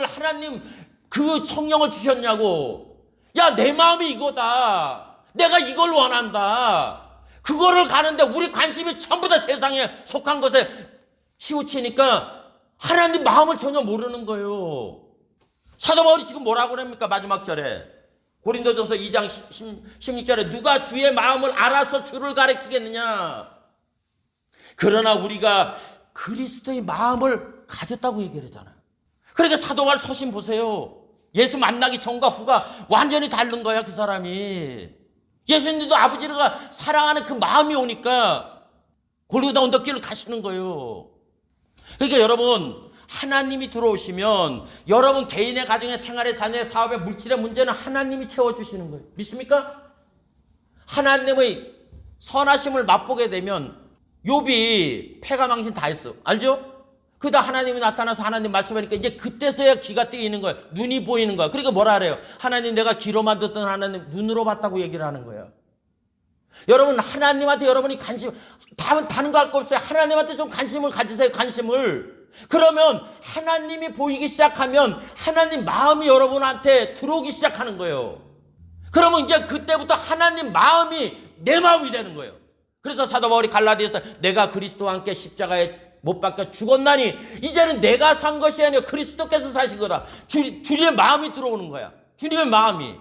하나님 그 성령을 주셨냐고. 야, 내 마음이 이거다. 내가 이걸 원한다. 그거를 가는데 우리 관심이 전부 다 세상에 속한 것에 치우치니까 하나님 마음을 전혀 모르는 거예요. 사도 바울이 지금 뭐라고 합니까? 마지막 절에 고린도전서 2장 16절에 누가 주의 마음을 알아서 주를 가리키겠느냐. 그러나 우리가 그리스도의 마음을 가졌다고 얘기를 하잖아요. 그러니까 사도 바울 서신 보세요. 예수 만나기 전과 후가 완전히 다른 거야 그 사람이. 예수님도 아버지가 사랑하는 그 마음이 오니까 골고다 언덕길을 가시는 거예요. 그러니까 여러분 하나님이 들어오시면 여러분 개인의 가정의 생활의 자녀의 사업의 물질의 문제는 하나님이 채워주시는 거예요. 믿습니까? 하나님의 선하심을 맛보게 되면 욥이 패가 망신 다 했어. 알죠? 그다 하나님이 나타나서 하나님 말씀하니까 이제 그때서야 귀가 뜨이는 거예요. 눈이 보이는 거야. 그러니까 뭐라 그래요? 하나님 내가 귀로만 듣던 하나님 눈으로 봤다고 얘기를 하는 거예요. 여러분 하나님한테 여러분이 관심 다른 거 할 거 없어요. 하나님한테 좀 관심을 가지세요. 관심을. 그러면 하나님이 보이기 시작하면 하나님 마음이 여러분한테 들어오기 시작하는 거예요. 그러면 이제 그때부터 하나님 마음이 내 마음이 되는 거예요. 그래서 사도 바울이 갈라디아서 내가 그리스도와 함께 십자가에 못 박혀 죽었나니 이제는 내가 산 것이 아니라 그리스도께서 사신 거다. 주님의 마음이 들어오는 거야. 주님의 마음이.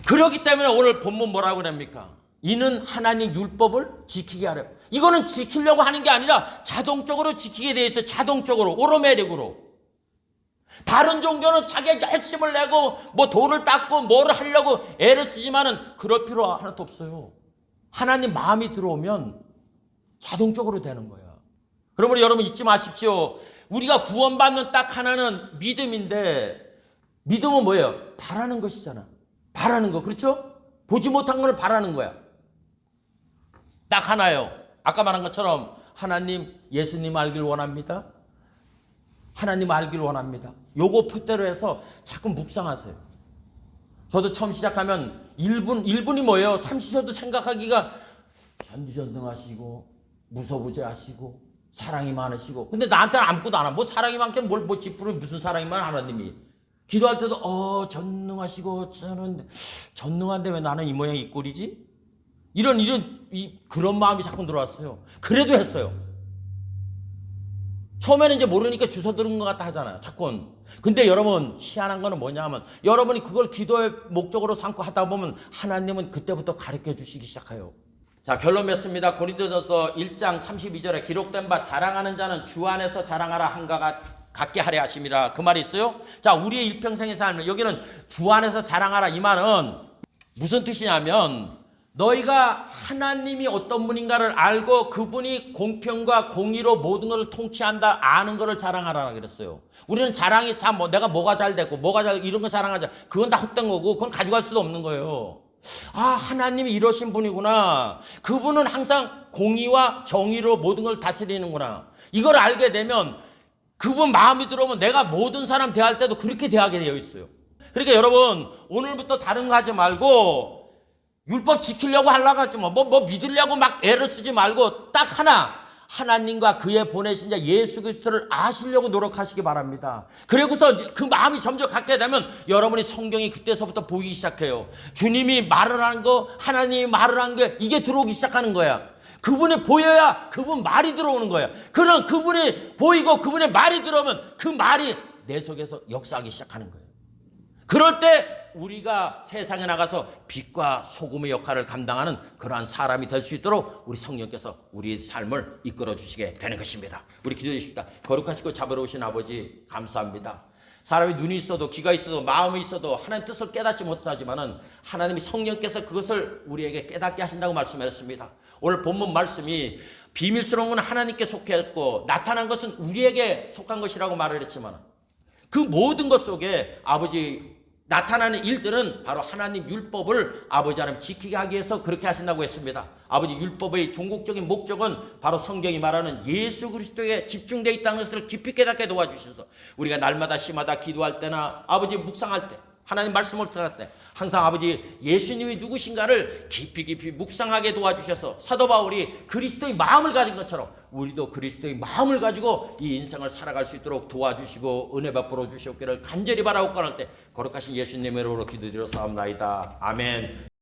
그렇기 때문에 오늘 본문 뭐라고 합니까? 이는 하나님 율법을 지키게 하려. 이거는 지키려고 하는 게 아니라 자동적으로 지키게 돼 있어요. 자동적으로 오토매틱으로. 다른 종교는 자기가 핵심을 내고 뭐 돌을 닦고 뭐를 하려고 애를 쓰지만은 그럴 필요 하나도 없어요. 하나님 마음이 들어오면 자동적으로 되는 거예요. 그러므로 여러분 잊지 마십시오. 우리가 구원받는 딱 하나는 믿음인데 믿음은 뭐예요? 바라는 것이잖아. 바라는 거. 그렇죠? 보지 못한 걸 바라는 거야. 딱 하나요. 아까 말한 것처럼 하나님, 예수님 알길 원합니다. 하나님 알길 원합니다. 요거 표대로 해서 자꾸 묵상하세요. 저도 처음 시작하면 1분이 뭐예요? 30초도 생각하기가 전지전능하시고 무소부재하시고 사랑이 많으시고. 근데 나한테는 아무것도 안 하고 뭐 사랑이 많겠는 뭘 짚으러 무슨 사랑이 많아 하나님이. 기도할 때도 전능하시고 저는 전능한데 왜 나는 이 모양 이 꼴이지? 그런 마음이 자꾸 들어왔어요. 그래도 했어요. 처음에는 이제 모르니까 주워 들은 것 같다 하잖아요. 자꾸. 근데 여러분 희한한 거는 뭐냐면 여러분이 그걸 기도의 목적으로 삼고 하다 보면 하나님은 그때부터 가르쳐 주시기 시작해요. 자, 결론 맺습니다. 고린도전서 1장 32절에 기록된 바 자랑하는 자는 주 안에서 자랑하라 한가 같게 하려 하심이라. 그 말이 있어요. 자, 우리의 일평생의 삶을 여기는 주 안에서 자랑하라 이 말은 무슨 뜻이냐면 너희가 하나님이 어떤 분인가를 알고 그분이 공평과 공의로 모든 것을 통치한다 아는 것을 자랑하라 그랬어요. 우리는 자랑이 참 뭐 내가 뭐가 잘 됐고 뭐가 잘 이런 거 자랑하자. 그건 다 헛된 거고 그건 가져갈 수도 없는 거예요. 아, 하나님이 이러신 분이구나. 그분은 항상 공의와 정의로 모든 걸 다스리는구나. 이걸 알게 되면 그분 마음이 들어오면 내가 모든 사람 대할 때도 그렇게 대하게 되어 있어요. 그러니까 여러분 오늘부터 다른 거 하지 말고 율법 지키려고 하려고 하지 뭐 믿으려고 막 애를 쓰지 말고 딱 하나 하나님과 그의 보내신 자 예수 그리스도를 아시려고 노력하시기 바랍니다. 그리고서 그 마음이 점점 갖게 되면 여러분이 성경이 그때서부터 보이기 시작해요. 주님이 말을 하는 거 하나님이 말을 하는 게 이게 들어오기 시작하는 거야. 그분이 보여야 그분 말이 들어오는 거야. 그런 그분이 보이고 그분의 말이 들어오면 그 말이 내 속에서 역사하기 시작하는 거예요. 그럴 때 우리가 세상에 나가서 빛과 소금의 역할을 감당하는 그러한 사람이 될 수 있도록 우리 성령께서 우리 삶을 이끌어 주시게 되는 것입니다. 우리 기도해 주십시다. 거룩하시고 자비로우신 아버지 감사합니다. 사람이 눈이 있어도 귀가 있어도 마음이 있어도 하나님 뜻을 깨닫지 못하지만은 하나님이 성령께서 그것을 우리에게 깨닫게 하신다고 말씀하셨습니다. 오늘 본문 말씀이 비밀스러운 건 하나님께 속했고 나타난 것은 우리에게 속한 것이라고 말을 했지만 그 모든 것 속에 아버지 나타나는 일들은 바로 하나님 율법을 아버지 하나님 지키게 하기 위해서 그렇게 하신다고 했습니다. 아버지 율법의 종국적인 목적은 바로 성경이 말하는 예수 그리스도에 집중되어 있다는 것을 깊이 깨닫게 도와주셔서 우리가 날마다 시마다 기도할 때나 아버지 묵상할 때 하나님 말씀을 들을 때 항상 아버지 예수님이 누구신가를 깊이 묵상하게 도와주셔서 사도 바울이 그리스도의 마음을 가진 것처럼 우리도 그리스도의 마음을 가지고 이 인생을 살아갈 수 있도록 도와주시고 은혜 베풀어 주시옵기를 간절히 바라고 권할 때 거룩하신 예수님의 이름으로 기도드려 사옵나이다. 아멘.